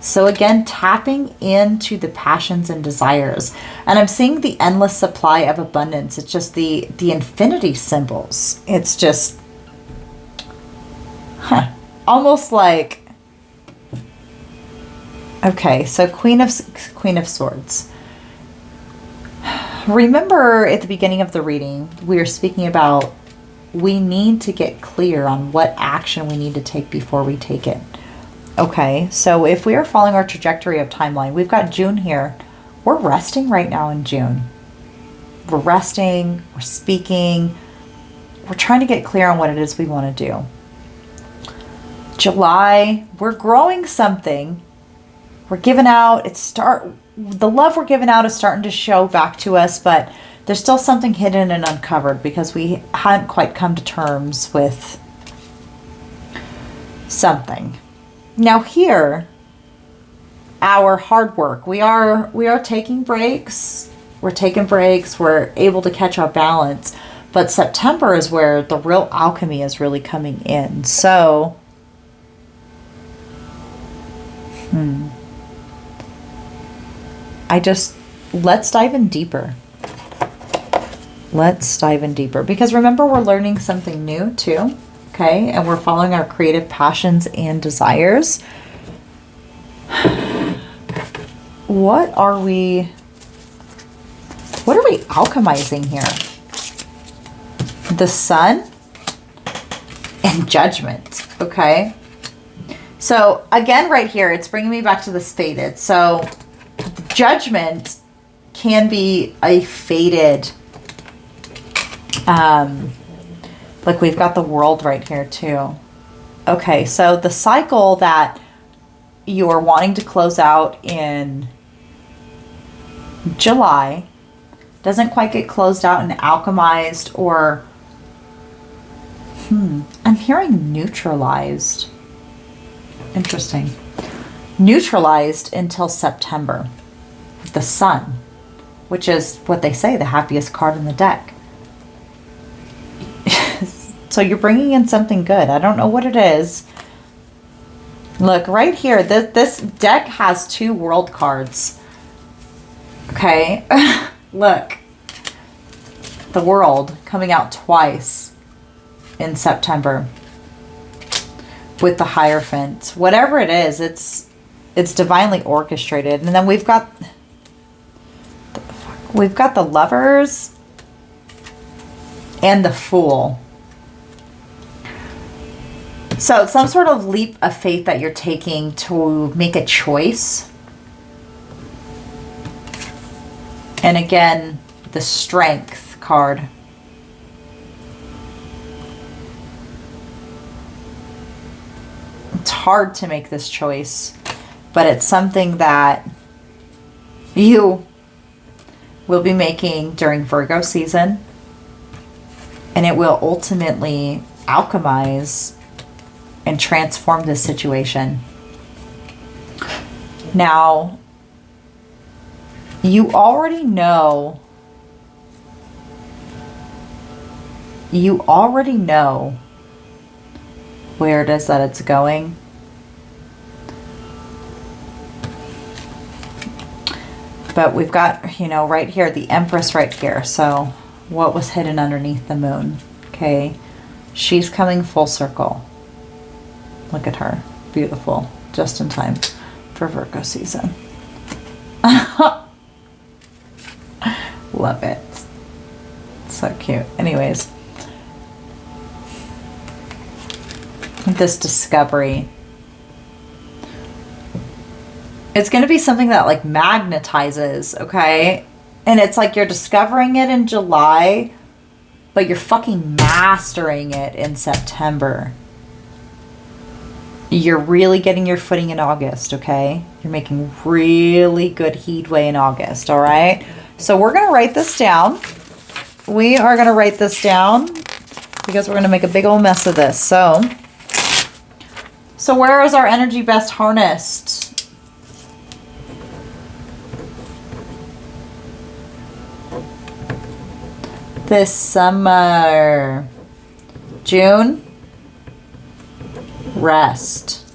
So again, tapping into the passions and desires. And I'm seeing the endless supply of abundance. It's just the infinity symbols. It's just almost like, okay, so Queen of Swords. Remember at the beginning of the reading, we were speaking about we need to get clear on what action we need to take before we take it. Okay, so if we are following our trajectory of timeline, we've got June here. We're resting right now in June. We're resting, we're speaking, we're trying to get clear on what it is we want to do. July, we're growing something. We're giving out, the love we're giving out is starting to show back to us, but there's still something hidden and uncovered because we hadn't quite come to terms with something. Now here, our hard work, we are taking breaks. We're taking breaks. We're able to catch our balance. But September is where the real alchemy is really coming in. So, let's dive in deeper. Let's dive in deeper. Because remember, we're learning something new too. Okay, and we're following our creative passions and desires. What are we alchemizing here? The Sun and Judgment, okay? So again, right here, it's bringing me back to this faded. So Judgment can be a faded, like we've got the World right here too. Okay, so the cycle that you are wanting to close out in July doesn't quite get closed out and alchemized, or I'm hearing neutralized. Interesting. Neutralized until September. The Sun, which is what they say, the happiest card in the deck. So you're bringing in something good. I don't know what it is. Look, right here, this deck has 2 World cards. Okay? Look. The World coming out twice in September with the Hierophant. Whatever it is, it's divinely orchestrated. And then we've got the Lovers and the Fool. So it's some sort of leap of faith that you're taking to make a choice. And again, the Strength card. hard to make this choice, but it's something that you will be making during Virgo season, and it will ultimately alchemize and transform this situation. Now, you already know where it is that it's going. But we've got, you know, right here, the Empress right here. So what was hidden underneath the moon? Okay. She's coming full circle. Look at her. Beautiful. Just in time for Virgo season. Love it. So cute. Anyways. This discovery. It's going to be something that like magnetizes, okay? And it's like you're discovering it in July, but you're fucking mastering it in September. You're really getting your footing in August, okay? You're making really good headway in August, all right? So we're going to write this down. We are going to write this down because we're going to make a big old mess of this. So where is our energy best harnessed? This summer. June, rest.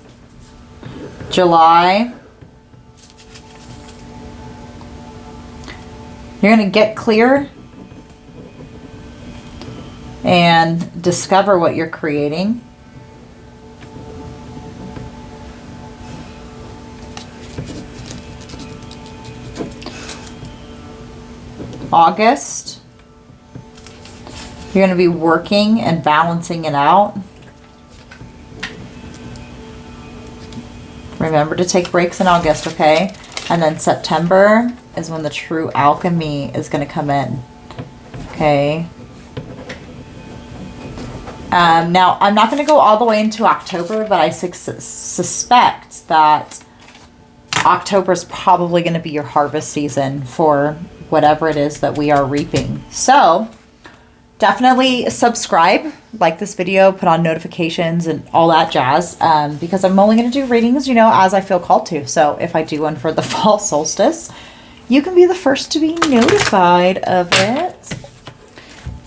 July, you're going to get clear and discover what you're creating. August, you're going to be working and balancing it out. Remember to take breaks in August, okay? And then September is when the true alchemy is going to come in, okay? Now, I'm not going to go all the way into October, but I suspect that October is probably going to be your harvest season for whatever it is that we are reaping. So definitely subscribe, like this video, put on notifications and all that jazz, because I'm only going to do readings, you know, as I feel called to. So if I do one for the fall solstice, you can be the first to be notified of it.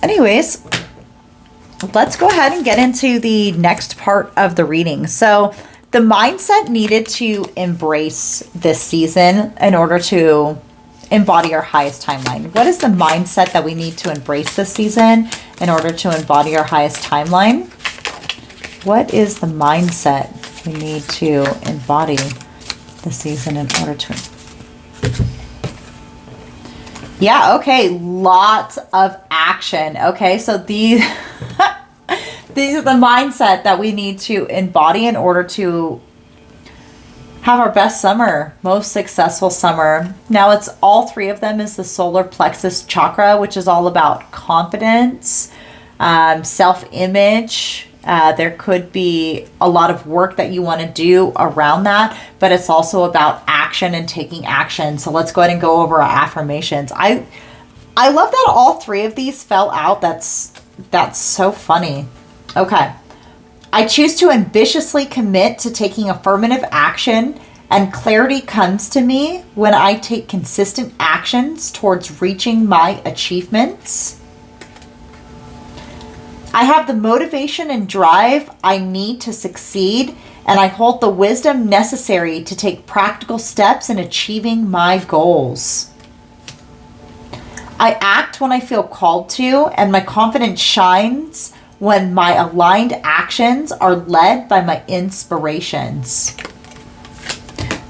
Anyways, let's go ahead and get into the next part of the reading. So the mindset needed to embrace this season in order to embody our highest timeline. What is the mindset that we need to embrace this season in order to embody our highest timeline? What is the mindset we need to embody this season in order to... Yeah, okay, lots of action. Okay, so these are the mindset that we need to embody in order to have our best summer, most successful summer. Now it's all three of them is the solar plexus chakra, which is all about confidence, self-image. There could be a lot of work that you want to do around that, but it's also about action and taking action. So let's go ahead and go over our affirmations. I love that all three of these fell out. That's so funny. Okay. I choose to ambitiously commit to taking affirmative action, and clarity comes to me when I take consistent actions towards reaching my achievements. I have the motivation and drive I need to succeed, and I hold the wisdom necessary to take practical steps in achieving my goals. I act when I feel called to, and my confidence shines when my aligned actions are led by my inspirations.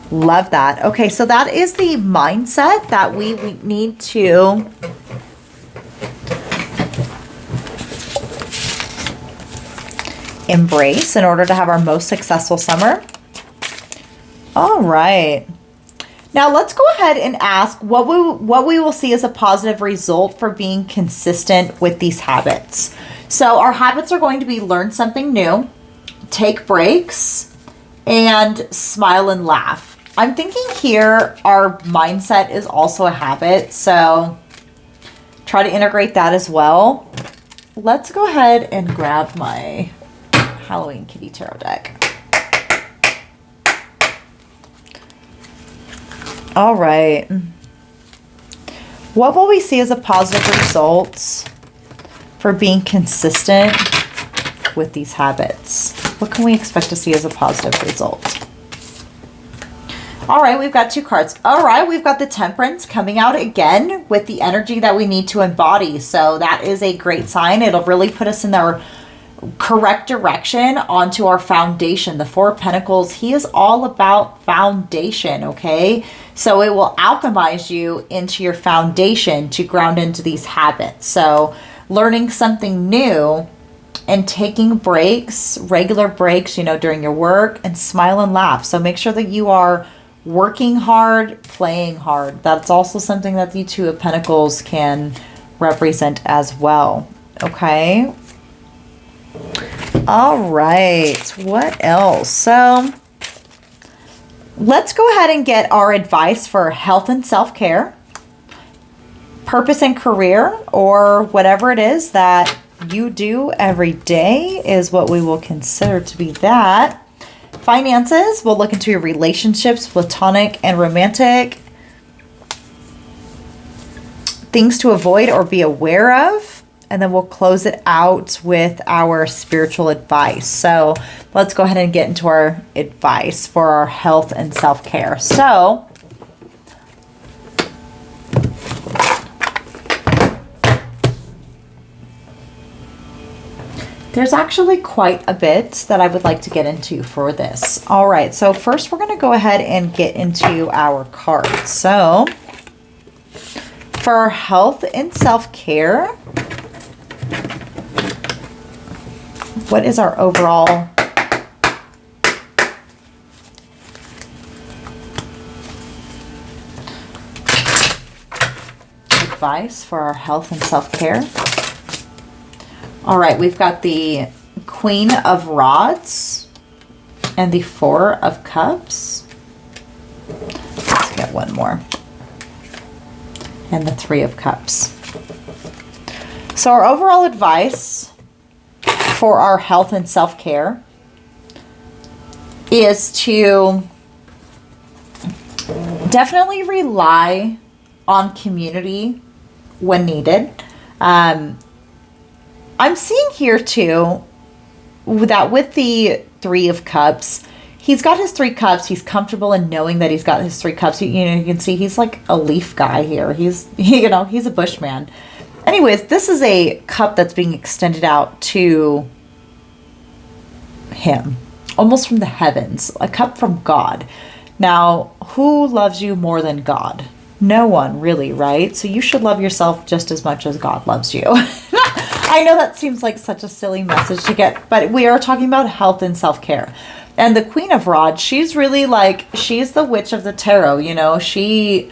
Love that. Okay, so that is the mindset that we need to embrace in order to have our most successful summer. All right. Now let's go ahead and ask what we will see as a positive result for being consistent with these habits. So our habits are going to be learn something new, take breaks, and smile and laugh. I'm thinking here our mindset is also a habit, so try to integrate that as well. Let's go ahead and grab my Halloween Kitty Tarot deck. All right. What will we see as a positive result for being consistent with these habits? What can we expect to see as a positive result? All right, we've got 2 cards. All right, we've got the Temperance coming out again with the energy that we need to embody. So that is a great sign. It'll really put us in our correct direction onto our foundation. The 4 of Pentacles, he is all about foundation, okay? So it will alchemize you into your foundation to ground into these habits. So learning something new and taking breaks, regular breaks, you know, during your work, and smile and laugh. So make sure that you are working hard, playing hard. That's also something that the 2 of Pentacles can represent as well. Okay. All right. What else? So let's go ahead and get our advice for health and self-care, purpose and career, or whatever it is that you do every day is what we will consider to be that. Finances, we'll look into your relationships, platonic and romantic. Things to avoid or be aware of. And then we'll close it out with our spiritual advice. So let's go ahead and get into our advice for our health and self-care. So there's actually quite a bit that I would like to get into for this. All right, so first we're gonna go ahead and get into our cards. So for our health and self-care, what is our overall advice for our health and self-care? All right, we've got the Queen of Rods and the 4 of Cups. Let's get one more. And the 3 of Cups. So our overall advice for our health and self-care is to definitely rely on community when needed. I'm seeing here too that with the 3 of Cups, he's got his 3 cups. He's comfortable in knowing that he's got his 3 cups. You know, you can see he's like a leaf guy here. He's, you know, he's a bushman. Anyways, this is a cup that's being extended out to him, almost from the heavens, a cup from God. Now, who loves you more than God? No one, really, right? So you should love yourself just as much as God loves you. I know that seems like such a silly message to get, but we are talking about health and self-care. And the Queen of Rods, she's really like, she's the witch of the tarot, you know, she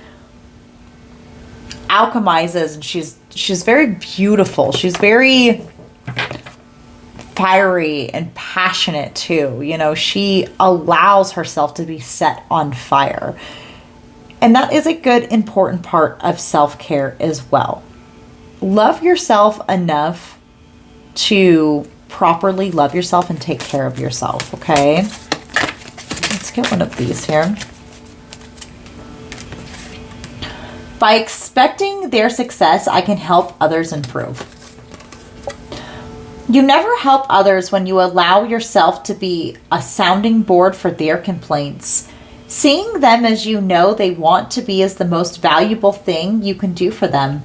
alchemizes, and she's very beautiful. She's very fiery and passionate too. You know, she allows herself to be set on fire. And that is a good, important part of self-care as well. Love yourself enough to properly love yourself and take care of yourself, okay? Let's get one of these here. By expecting their success, I can help others improve. You never help others when you allow yourself to be a sounding board for their complaints. Seeing them as you know they want to be is the most valuable thing you can do for them.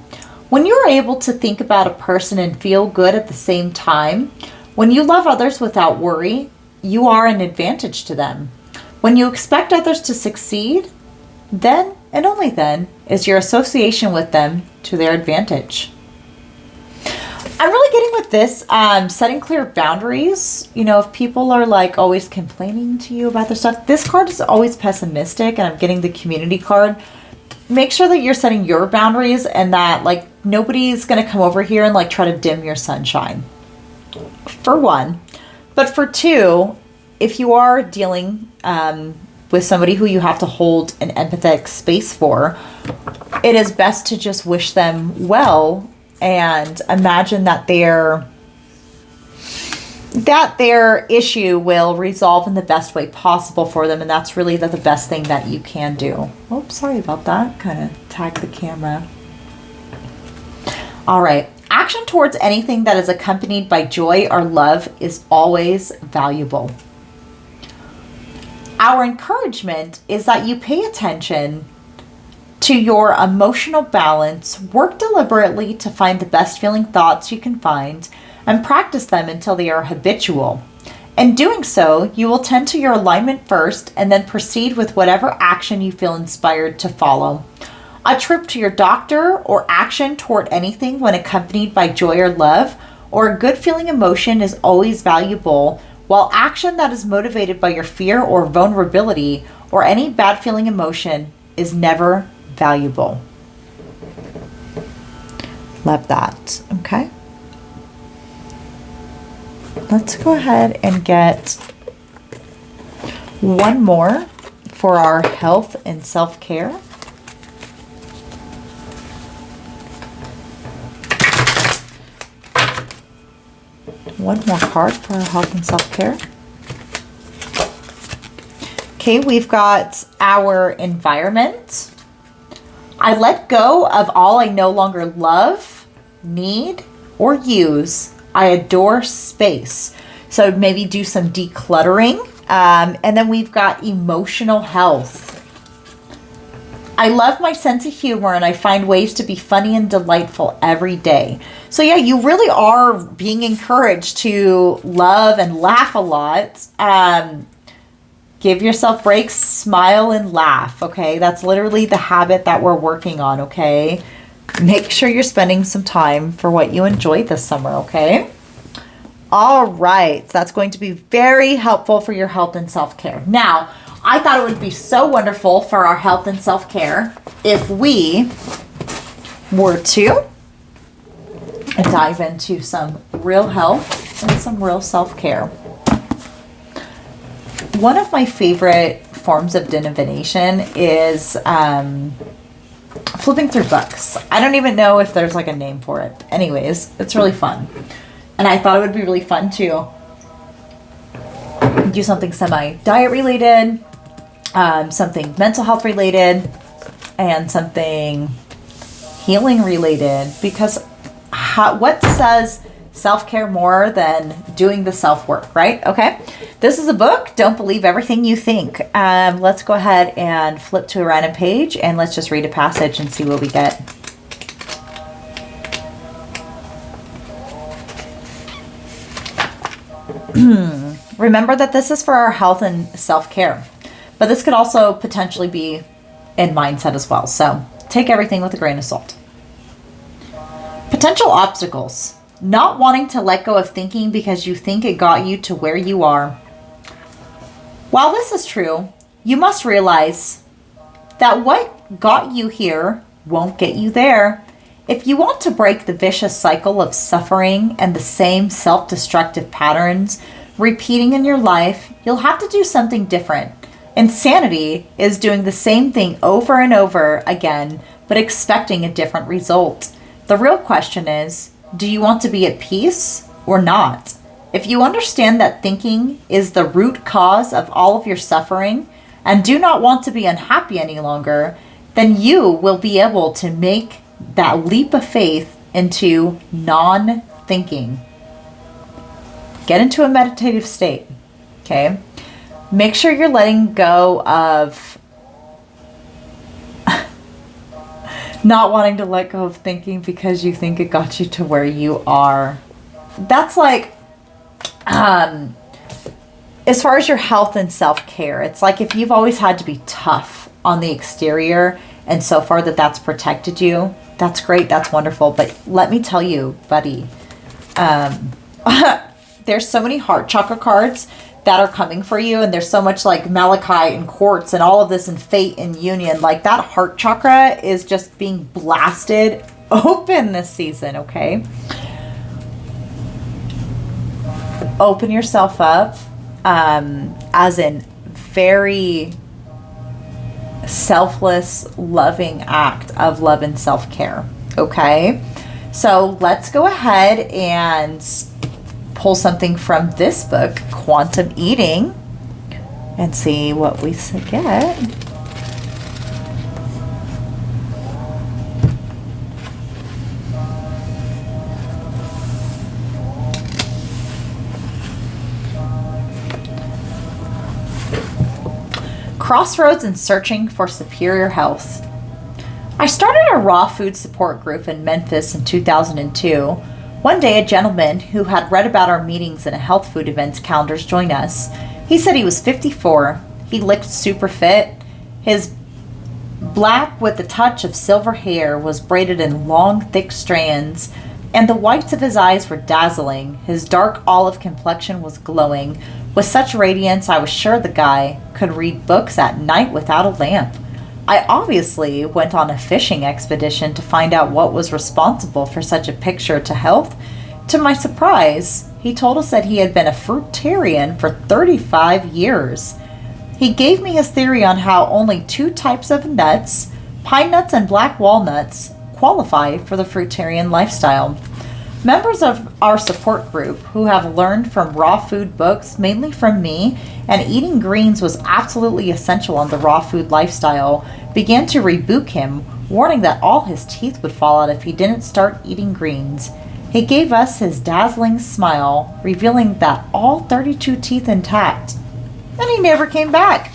When you're able to think about a person and feel good at the same time, when you love others without worry, you are an advantage to them. When you expect others to succeed, then and only then is your association with them to their advantage. I'm really getting with this, setting clear boundaries. You know, if people are like always complaining to you about their stuff, this card is always pessimistic, and I'm getting the community card. Make sure that you're setting your boundaries and that like nobody's going to come over here and like try to dim your sunshine. For one. But for two, if you are dealing with somebody who you have to hold an empathetic space for, it is best to just wish them well and imagine that their issue will resolve in the best way possible for them. And that's really the best thing that you can do. Oops, sorry about that. Kind of tagged the camera. All right. Action towards anything that is accompanied by joy or love is always valuable. Our encouragement is that you pay attention to your emotional balance, work deliberately to find the best feeling thoughts you can find, and practice them until they are habitual. In doing so, you will tend to your alignment first and then proceed with whatever action you feel inspired to follow. A trip to your doctor or action toward anything when accompanied by joy or love or a good feeling emotion is always valuable, while action that is motivated by your fear or vulnerability or any bad feeling emotion is never valuable. Love that. Okay. Let's go ahead and get one more for our health and self-care. One more card for our health and self-care. Okay, we've got our environment. I let go of all I no longer love, need, or use. I adore space. So maybe do some decluttering. And then we've got emotional health. I love my sense of humor and I find ways to be funny and delightful every day. So yeah, you really are being encouraged to love and laugh a lot. Give yourself breaks, smile and laugh, okay? That's literally the habit that we're working on, okay? Make sure you're spending some time for what you enjoy this summer, okay? All right, that's going to be very helpful for your health and self-care. Now, I thought it would be so wonderful for our health and self-care if we were to dive into some real health and some real self-care. One of my favorite forms of divination is flipping through books. I don't even know if there's like a name for it. Anyways, it's really fun. And I thought it would be really fun to do something semi-diet related, something mental health related, and something healing related. Because what says self-care more than doing the self-work, right? Okay. This is a book. Don't believe everything you think. Let's go ahead and flip to a random page and let's just read a passage and see what we get. Remember that this is for our health and self-care, but this could also potentially be in mindset as well. So take everything with a grain of salt. Potential obstacles. Not wanting to let go of thinking because you think it got you to where you are. While this is true, you must realize that what got you here won't get you there. If you want to break the vicious cycle of suffering and the same self-destructive patterns repeating in your life, you'll have to do something different. Insanity is doing the same thing over and over again, but expecting a different result. The real question is, do you want to be at peace or not? If you understand that thinking is the root cause of all of your suffering and do not want to be unhappy any longer, then you will be able to make that leap of faith into non-thinking. Get into a meditative state, okay? Make sure you're letting go of not wanting to let go of thinking because you think it got you to where you are. That's like, as far as your health and self-care, it's like if you've always had to be tough on the exterior and so far that's protected you, that's great, that's wonderful. But let me tell you, buddy, there's so many heart chakra cards that are coming for you, and there's so much like malachite and quartz and all of this and fate and union. Like that heart chakra is just being blasted open this season, okay? Open yourself up. as in very selfless, loving act of love and self-care. Okay, so let's go ahead and pull something from this book, Quantum Eating, and see what we get. Crossroads and searching for superior health. I started a raw food support group in Memphis in 2002. One day, a gentleman who had read about our meetings in a health food events calendars joined us. He said he was 54. He looked super fit. His black with a touch of silver hair was braided in long, thick strands, and the whites of his eyes were dazzling. His dark olive complexion was glowing. With such radiance, I was sure the guy could read books at night without a lamp. I obviously went on a fishing expedition to find out what was responsible for such a picture to health. To my surprise, he told us that he had been a fruitarian for 35 years. He gave me his theory on how only 2 types of nuts, pine nuts and black walnuts, qualify for the fruitarian lifestyle. Members of our support group who have learned from raw food books, mainly from me, and eating greens was absolutely essential on the raw food lifestyle, began to rebuke him, warning that all his teeth would fall out if he didn't start eating greens. He gave us his dazzling smile, revealing that all 32 teeth intact, and he never came back.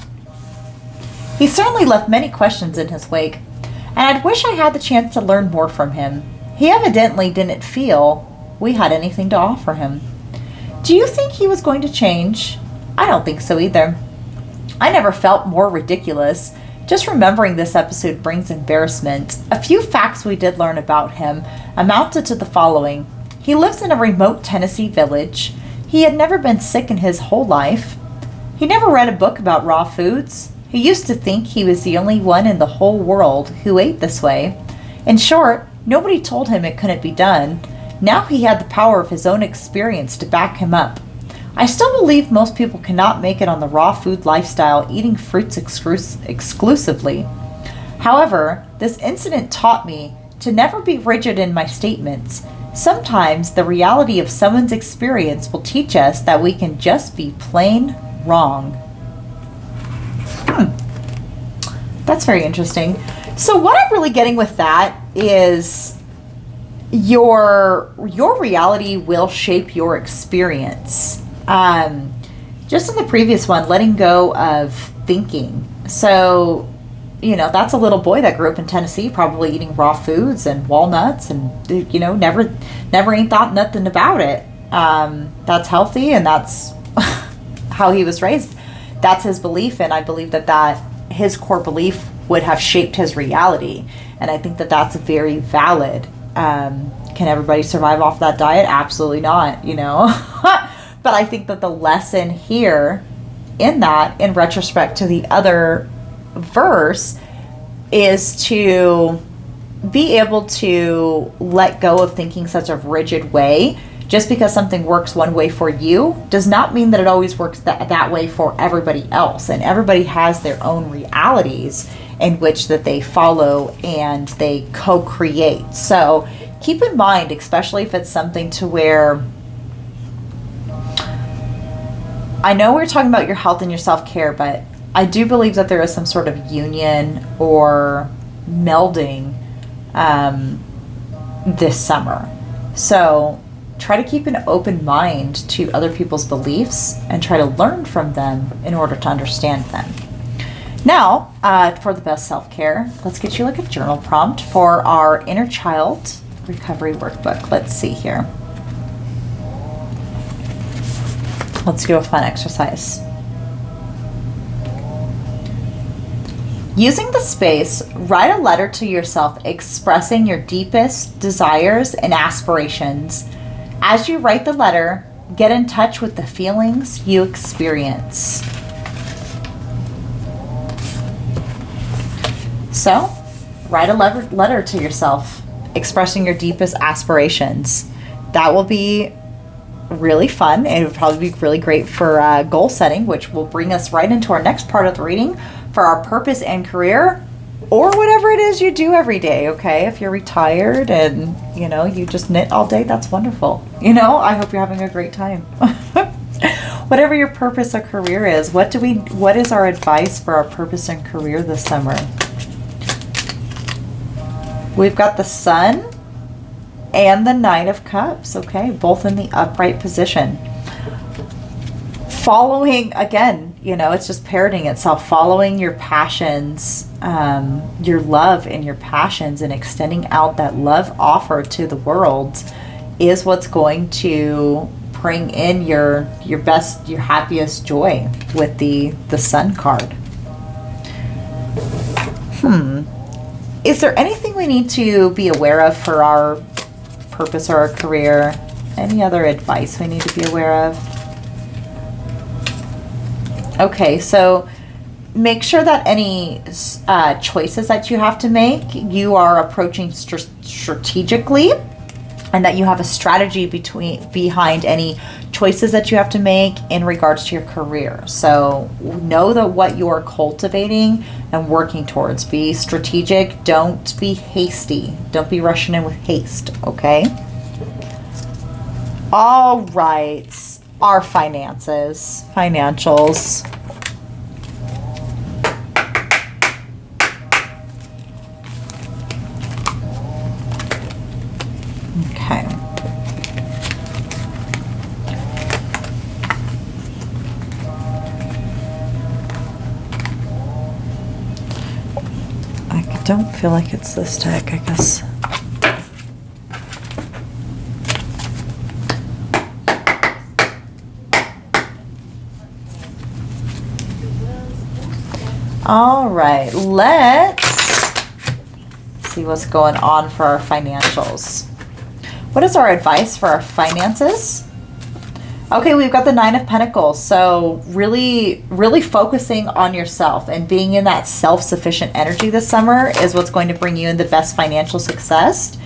He certainly left many questions in his wake, and I'd wish I had the chance to learn more from him. He evidently didn't feel we had anything to offer him. Do you think he was going to change? I don't think so either. I never felt more ridiculous. Just remembering this episode brings embarrassment. A few facts we did learn about him amounted to the following. He lives in a remote Tennessee village. He had never been sick in his whole life. He never read a book about raw foods. He used to think he was the only one in the whole world who ate this way. In short, nobody told him it couldn't be done. Now he had the power of his own experience to back him up. I still believe most people cannot make it on the raw food lifestyle, eating fruits exclusively. However, this incident taught me to never be rigid in my statements. Sometimes the reality of someone's experience will teach us that we can just be plain wrong. That's very interesting. So what I'm really getting with that is your reality will shape your experience. Just in the previous one, letting go of thinking. So, that's a little boy that grew up in Tennessee, probably eating raw foods and walnuts and, never ain't thought nothing about it. That's healthy, and that's how he was raised. That's his belief, and I believe that his core belief would have shaped his reality. And I think that that's very valid. Can everybody survive off that diet? Absolutely not, But I think that the lesson here in that, in retrospect to the other verse, is to be able to let go of thinking such a rigid way. Just because something works one way for you does not mean that it always works that way for everybody else. And everybody has their own realities in which that they follow and they co-create. So keep in mind, especially if it's something to where, I know we're talking about your health and your self-care, but I do believe that there is some sort of union or melding this summer. So try to keep an open mind to other people's beliefs and try to learn from them in order to understand them. Now, for the best self-care, let's get you like a journal prompt for our inner child recovery workbook. Let's see here. Let's do a fun exercise. Using the space, write a letter to yourself expressing your deepest desires and aspirations. As you write the letter, get in touch with the feelings you experience. So, write a letter to yourself expressing your deepest aspirations. That will be really fun. It would probably be really great for goal setting, which will bring us right into our next part of the reading for our purpose and career, or whatever it is you do every day. Okay, if you're retired and you just knit all day, that's wonderful. I hope you're having a great time. Whatever your purpose or career is, what is our advice for our purpose and career this summer? We've got the Sun and the Knight of Cups, okay, both in the upright position. Following, again, it's just parroting itself, following your passions, your love and your passions, and extending out that love offer to the world is what's going to bring in your best, your happiest joy with the Sun card. Is there anything we need to be aware of for our purpose or our career? Any other advice we need to be aware of? Okay, so make sure that any choices that you have to make, you are approaching strategically, and that you have a strategy behind any choices that you have to make in regards to your career. So know that what you're cultivating and working towards. Be strategic. Don't be hasty. Don't be rushing in with haste, okay? All right. Our financials. Okay. I don't feel like it's this deck, I guess. All right, let's see what's going on for our financials. What is our advice for our finances? Okay, we've got the Nine of Pentacles. So really, really focusing on yourself and being in that self-sufficient energy this summer is what's going to bring you in the best financial success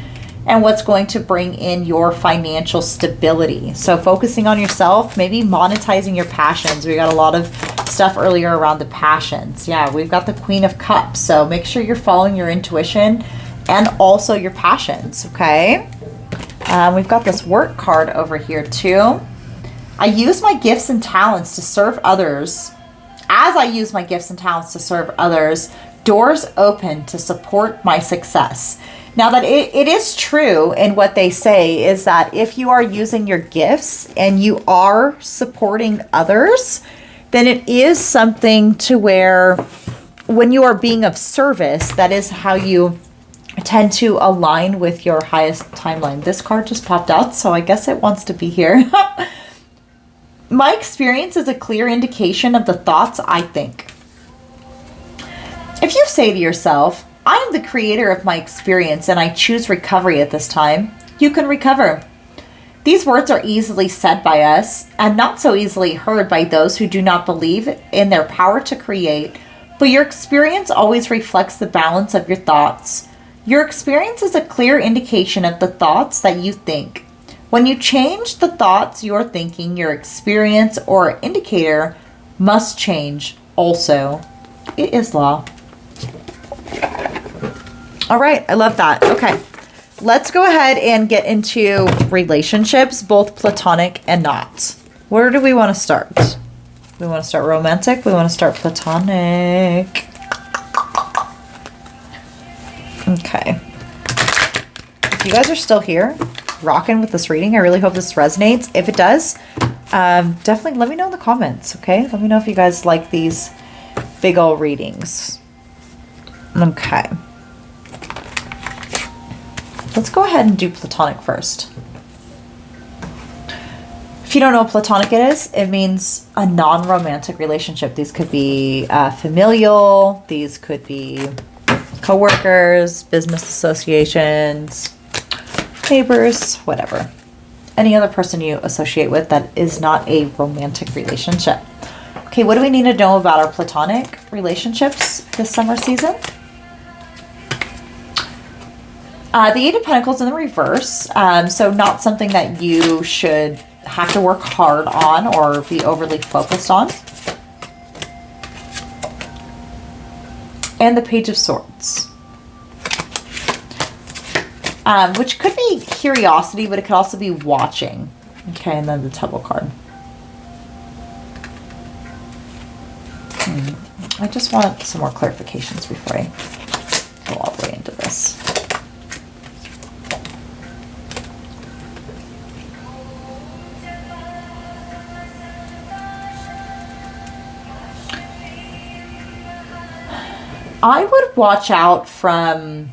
and what's going to bring in your financial stability. So focusing on yourself, maybe monetizing your passions. We got a lot of stuff earlier around the passions. Yeah, we've got the Queen of Cups. So make sure you're following your intuition and also your passions, okay? We've got this work card over here too. I use my gifts and talents to serve others. As I use my gifts and talents to serve others, doors open to support my success. Now that it is true, and what they say is that if you are using your gifts and you are supporting others, then it is something to where when you are being of service, that is how you tend to align with your highest timeline. This card just popped out, so I guess it wants to be here. My experience is a clear indication of the thoughts I think. If you say to yourself, I am the creator of my experience and I choose recovery at this time, you can recover. These words are easily said by us and not so easily heard by those who do not believe in their power to create, but your experience always reflects the balance of your thoughts. Your experience is a clear indication of the thoughts that you think. When you change the thoughts you're thinking, your experience or indicator must change also. It is law. All right, I love that. Okay, let's go ahead and get into relationships, both platonic and not. Where do we want to start? We want to start romantic. We want to start platonic. Okay. If you guys are still here, rocking with this reading, I really hope this resonates. If it does, definitely let me know in the comments, okay? Let me know if you guys like these big ol' readings. Okay. Let's go ahead and do platonic first. If you don't know what platonic it means a non-romantic relationship. These could be familial, these could be co-workers, business associations, neighbors, whatever. Any other person you associate with that is not a romantic relationship. Okay, what do we need to know about our platonic relationships this summer season? The Eight of Pentacles in the reverse. So not something that you should have to work hard on or be overly focused on. And the Page of Swords. Which could be curiosity, but it could also be watching. Okay, and then the Temple card. I just want some more clarifications before I go all the way into this. I would watch out from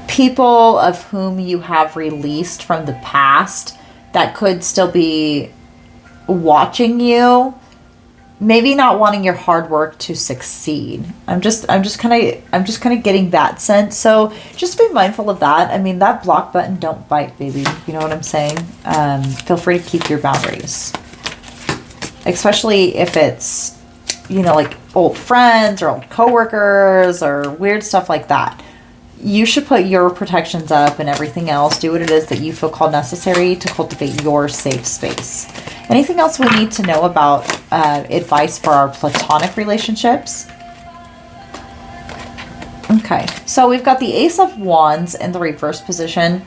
people of whom you have released from the past that could still be watching you, maybe not wanting your hard work to succeed. I'm just kind of getting that sense. So just be mindful of that. I mean, that block button, don't bite, baby. You know what I'm saying? Feel free to keep your boundaries, especially if it's, you know, like old friends or old coworkers or weird stuff like that. You should put your protections up and everything else. Do what it is that you feel called necessary to cultivate your safe space. Anything else we need to know about advice for our platonic relationships? Okay, so we've got the Ace of Wands in the reverse position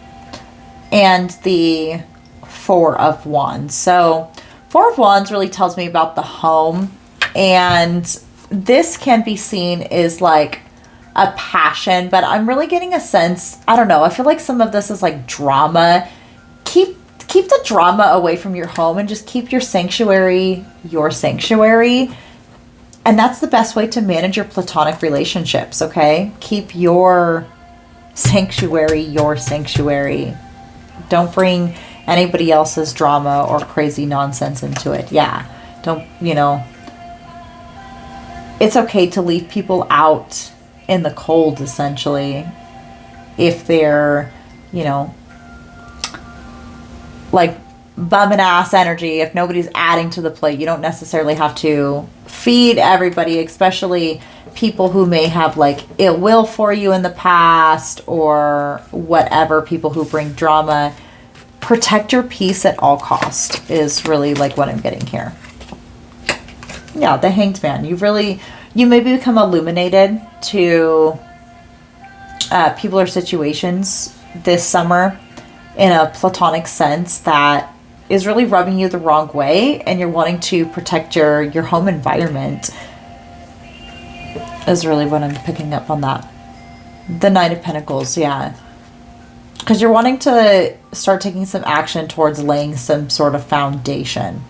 and the Four of Wands. So Four of Wands really tells me about the home, and this can be seen as like a passion, but I'm really getting a sense, I don't know, I feel like some of this is like drama. Keep the drama away from your home and just keep your sanctuary. And that's the best way to manage your platonic relationships, okay? Keep your sanctuary. Don't bring anybody else's drama or crazy nonsense into it. Yeah, don't, you know, it's okay to leave people out in the cold, essentially, if they're, you know, like bumming ass energy. If nobody's adding to the plate, you don't necessarily have to feed everybody, especially people who may have like ill will for you in the past or whatever, people who bring drama. Protect your peace at all cost is really like what I'm getting here. Yeah, the Hanged Man. You maybe become illuminated to people or situations this summer in a platonic sense that is really rubbing you the wrong way, and you're wanting to protect your home environment is really what I'm picking up on that. The Knight of Pentacles, yeah. Because you're wanting to start taking some action towards laying some sort of foundation.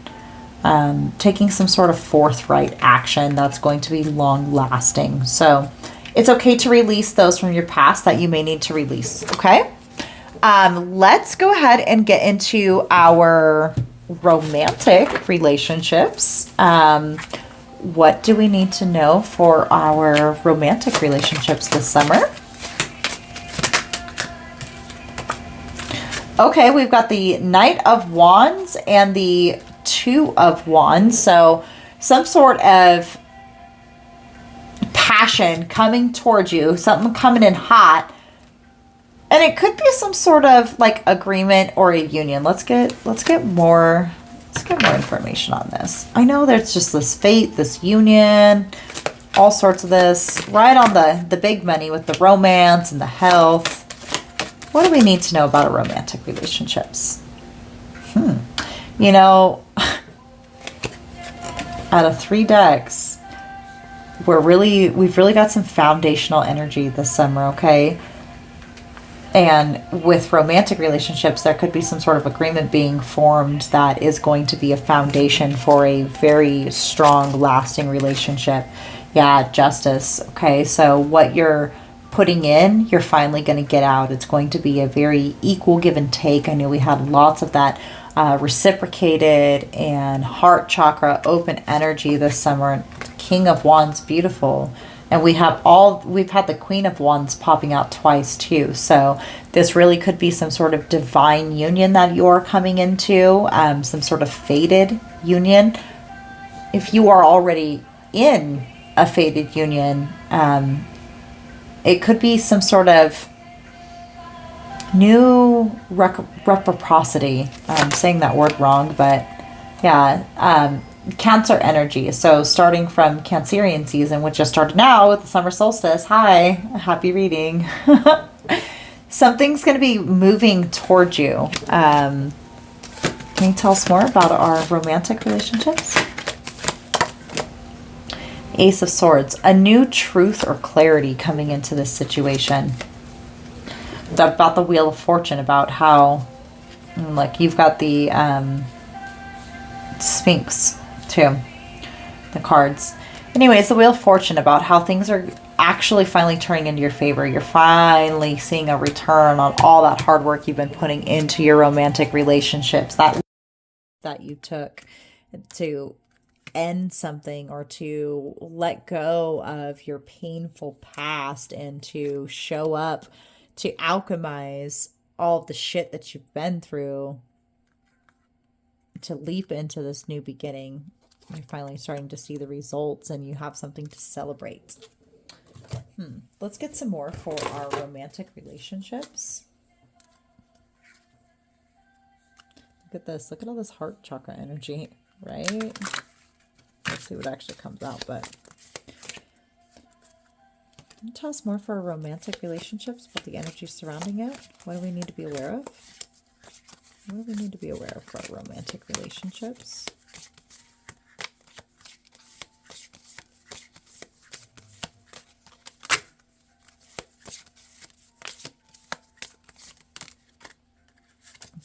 Taking some sort of forthright action that's going to be long lasting. So it's okay to release those from your past that you may need to release. Okay. Let's go ahead and get into our romantic relationships. What do we need to know for our romantic relationships this summer? Okay, we've got the Knight of Wands and the Two of Wands. So some sort of passion coming towards you, something coming in hot. And it could be some sort of like agreement or a union. Let's get more information on this. I know there's just this fate, this union, all sorts of this, right on the big money with the romance and the health. What do we need to know about our romantic relationships? You know, out of 3 decks, we've really got some foundational energy this summer, okay? And with romantic relationships, there could be some sort of agreement being formed that is going to be a foundation for a very strong, lasting relationship. Yeah, Justice. Okay, so what you're putting in, you're finally going to get out. It's going to be a very equal give and take. I know we had lots of that reciprocated and heart chakra open energy this summer. King of Wands, beautiful. And we've had the Queen of Wands popping out twice too. So this really could be some sort of divine union that you're coming into, some sort of fated union. If you are already in a fated union, it could be some sort of new reciprocity. I'm saying that word wrong, but yeah, Cancer energy. So starting from Cancerian season, which just started now with the summer solstice. Hi, happy reading. Something's going to be moving towards you. Can you tell us more about our romantic relationships? Ace of Swords. A new truth or clarity coming into this situation. About the Wheel of Fortune, about how, like, you've got the Sphinx too, the cards. Anyways, the Wheel of Fortune, about how things are actually finally turning into your favor. You're finally seeing a return on all that hard work you've been putting into your romantic relationships, that you took to end something or to let go of your painful past and to show up to alchemize all of the shit that you've been through, to leap into this new beginning. You're finally starting to see the results and you have something to celebrate. Let's get some more for our romantic relationships. Look at this. Look at all this heart chakra energy, right? Let's see what actually comes out, but can you tell us more for our romantic relationships, about the energy surrounding it? What do we need to be aware of? What do we need to be aware of for our romantic relationships?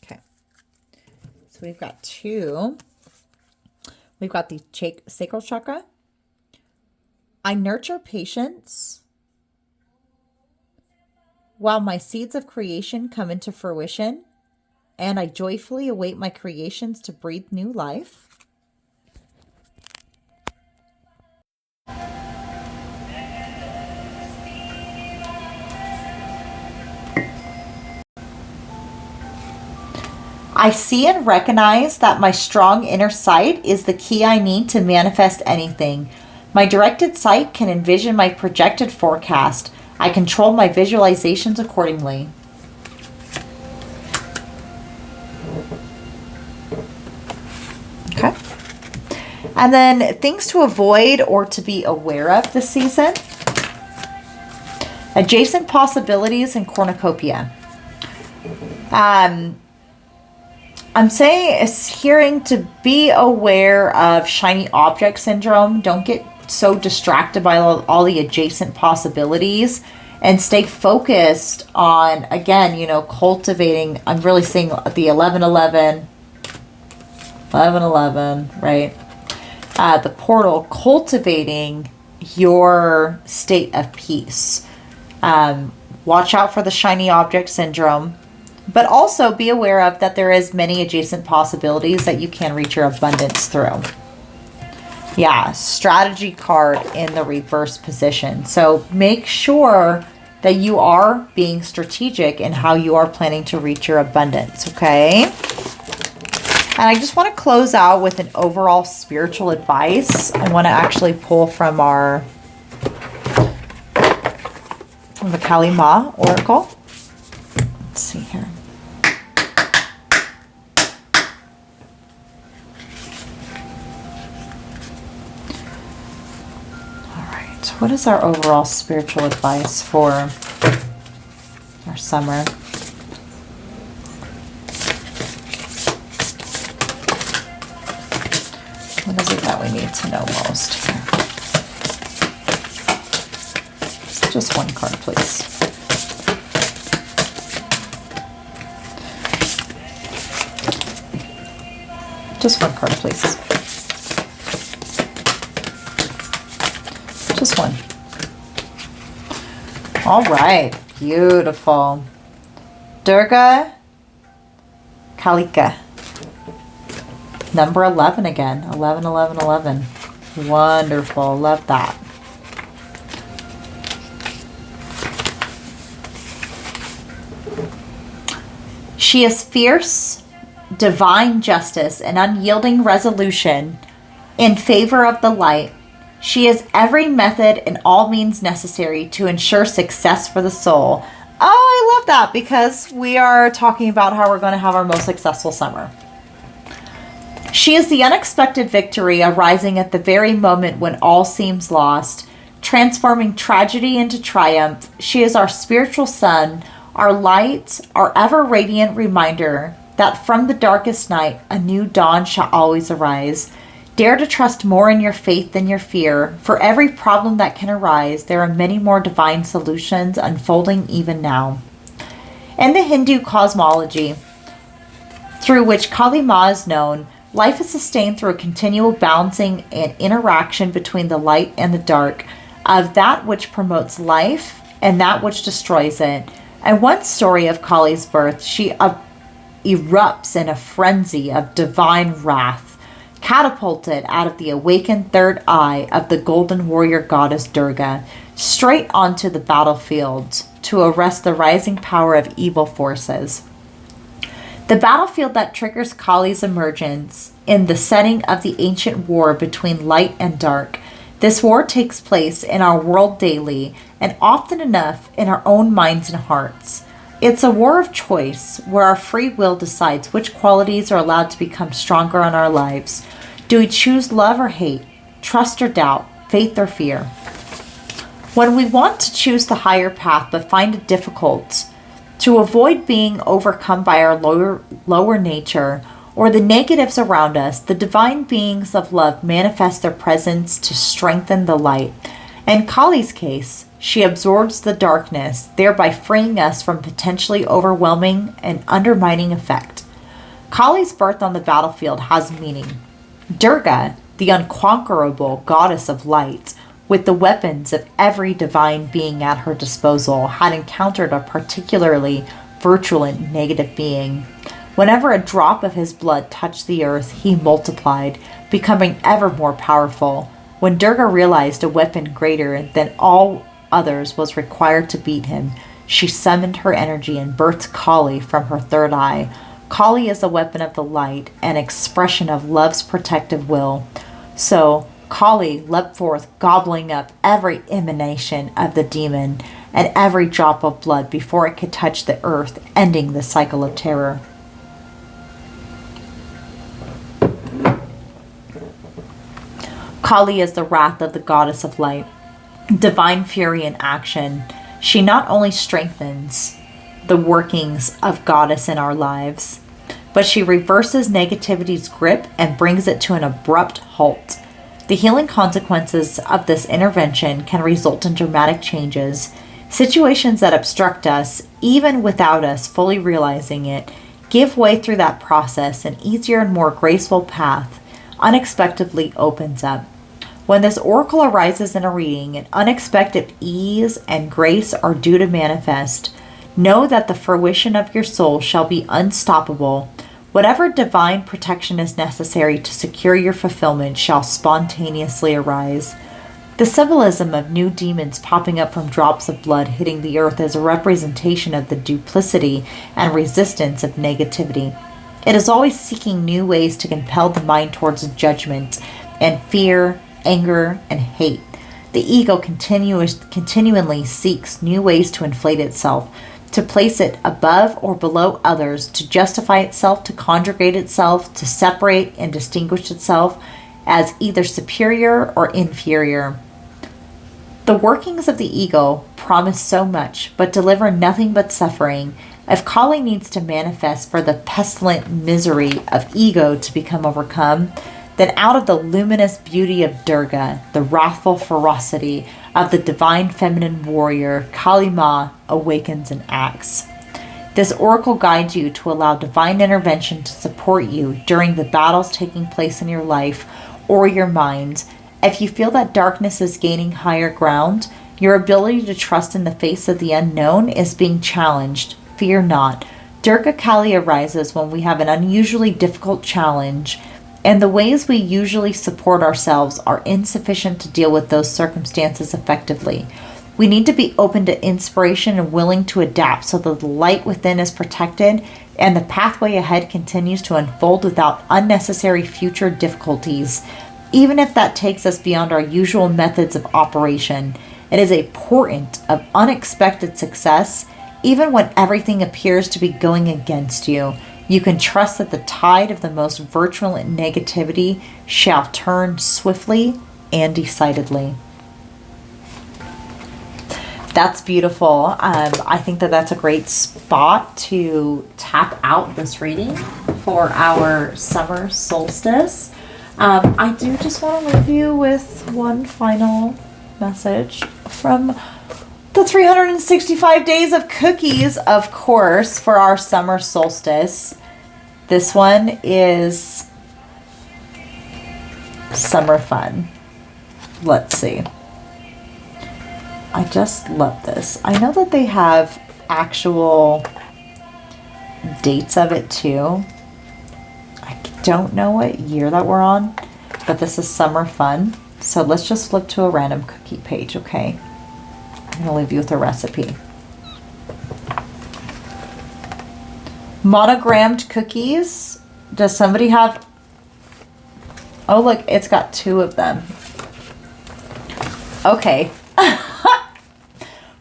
Okay. So we've got two. We've got the sacral chakra. I nurture patience while my seeds of creation come into fruition, and I joyfully await my creations to breathe new life. I see and recognize that my strong inner sight is the key I need to manifest anything. My directed sight can envision my projected forecast. I control my visualizations accordingly. Okay. And then things to avoid or to be aware of this season. Adjacent possibilities and cornucopia. I'm saying it's hearing to be aware of shiny object syndrome. Don't get so distracted by all the adjacent possibilities and stay focused on, again, you know, cultivating. I'm really seeing the 1111, right? The portal, cultivating your state of peace. Watch out for the shiny object syndrome. But also be aware of that there is many adjacent possibilities that you can reach your abundance through. Yeah, strategy card in the reverse position. So make sure that you are being strategic in how you are planning to reach your abundance, okay? And I just want to close out with an overall spiritual advice. I want to actually pull from the Kali Ma Oracle. Let's see here. All right. What is our overall spiritual advice for our summer? What is it that we need to know most here? Just one card, please. Just one card, please. Just one. All right. Beautiful. Durga Kalika. Number 11 again. 11, 11, 11. Wonderful. Love that. She is fierce, divine justice, and unyielding resolution in favor of the light. She is every method and all means necessary to ensure success for the soul. Oh, I love that because we are talking about how we're going to have our most successful summer. She is the unexpected victory arising at the very moment when all seems lost, transforming tragedy into triumph. She is our spiritual sun, our light, our ever radiant reminder that from the darkest night a new dawn shall always arise. Dare to trust more in your faith than your fear. For every problem that can arise, there are many more divine solutions unfolding even now. In the Hindu cosmology, through which Kali Ma is known, life is sustained through a continual balancing and interaction between the light and the dark, of that which promotes life and that which destroys it. And one story of Kali's birth, she erupts in a frenzy of divine wrath, catapulted out of the awakened third eye of the golden warrior goddess Durga, straight onto the battlefield to arrest the rising power of evil forces. The battlefield that triggers Kali's emergence in the setting of the ancient war between light and dark. This war takes place in our world daily, and often enough in our own minds and hearts. It's a war of choice where our free will decides which qualities are allowed to become stronger in our lives. Do we choose love or hate, trust or doubt, faith or fear? When we want to choose the higher path but find it difficult, to avoid being overcome by our lower nature or the negatives around us, the divine beings of love manifest their presence to strengthen the light. In Kali's case, she absorbs the darkness, thereby freeing us from potentially overwhelming and undermining effect. Kali's birth on the battlefield has meaning. Durga, the unconquerable goddess of light, with the weapons of every divine being at her disposal, had encountered a particularly virulent negative being. Whenever a drop of his blood touched the earth, he multiplied, becoming ever more powerful. When Durga realized a weapon greater than all others was required to beat him, she summoned her energy and birthed Kali from her third eye. Kali is a weapon of the light, an expression of love's protective will. So Kali leapt forth, gobbling up every emanation of the demon and every drop of blood before it could touch the earth, ending the cycle of terror. Kali is the wrath of the goddess of light, divine fury in action. She not only strengthens the workings of goddess in our lives, but she reverses negativity's grip and brings it to an abrupt halt. The healing consequences of this intervention can result in dramatic changes. Situations that obstruct us, even without us fully realizing it, give way through that process. An easier and more graceful path unexpectedly opens up. When this oracle arises in a reading, an unexpected ease and grace are due to manifest. Know that the fruition of your soul shall be unstoppable. Whatever divine protection is necessary to secure your fulfillment shall spontaneously arise. The symbolism of new demons popping up from drops of blood hitting the earth is a representation of the duplicity and resistance of negativity. It is always seeking new ways to compel the mind towards judgment and fear, anger, and hate. The ego continually seeks new ways to inflate itself, to place it above or below others, to justify itself, to conjugate itself, to separate and distinguish itself as either superior or inferior. The workings of the ego promise so much, but deliver nothing but suffering. If Kali needs to manifest for the pestilent misery of ego to become overcome, then out of the luminous beauty of Durga, the wrathful ferocity of the divine feminine warrior, Kali Ma awakens and acts. This oracle guides you to allow divine intervention to support you during the battles taking place in your life or your mind. If you feel that darkness is gaining higher ground, your ability to trust in the face of the unknown is being challenged. Fear not. Durga Kali arises when we have an unusually difficult challenge, and the ways we usually support ourselves are insufficient to deal with those circumstances effectively. We need to be open to inspiration and willing to adapt so that the light within is protected and the pathway ahead continues to unfold without unnecessary future difficulties. Even if that takes us beyond our usual methods of operation, it is a portent of unexpected success Even when everything appears to be going against you, you can trust that the tide of the most virulent negativity shall turn swiftly and decidedly. That's beautiful. I think that that's a great spot to tap out this reading for our summer solstice. I do just want to leave you with one final message from the 365 days of cookies, of course, for our summer solstice. This one is summer fun. Let's see. I just love this. I know that they have actual dates of it too. I don't know what year that we're on, but this is summer fun. So let's just flip to a random cookie page, okay? I'm going to leave you with a recipe. Monogrammed cookies. Does somebody have... Oh, look, it's got 2 of them. Okay.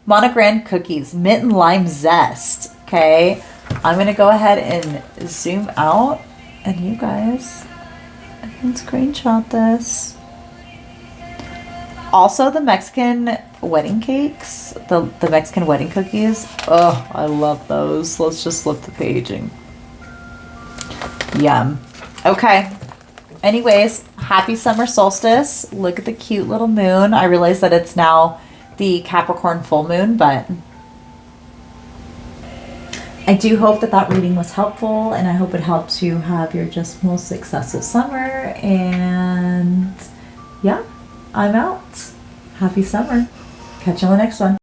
Monogrammed cookies. Mint and lime zest. Okay. I'm going to go ahead and zoom out. And you guys, I can screenshot this. Also, the Mexican wedding cakes, the Mexican wedding cookies. Oh, I love those. Let's just flip the page and yum. Okay. Anyways, happy summer solstice. Look at the cute little moon. I realize that it's now the Capricorn full moon, but I do hope that that reading was helpful, and I hope it helps you have your just most successful summer. And yeah, I'm out. Happy summer. Catch you on the next one.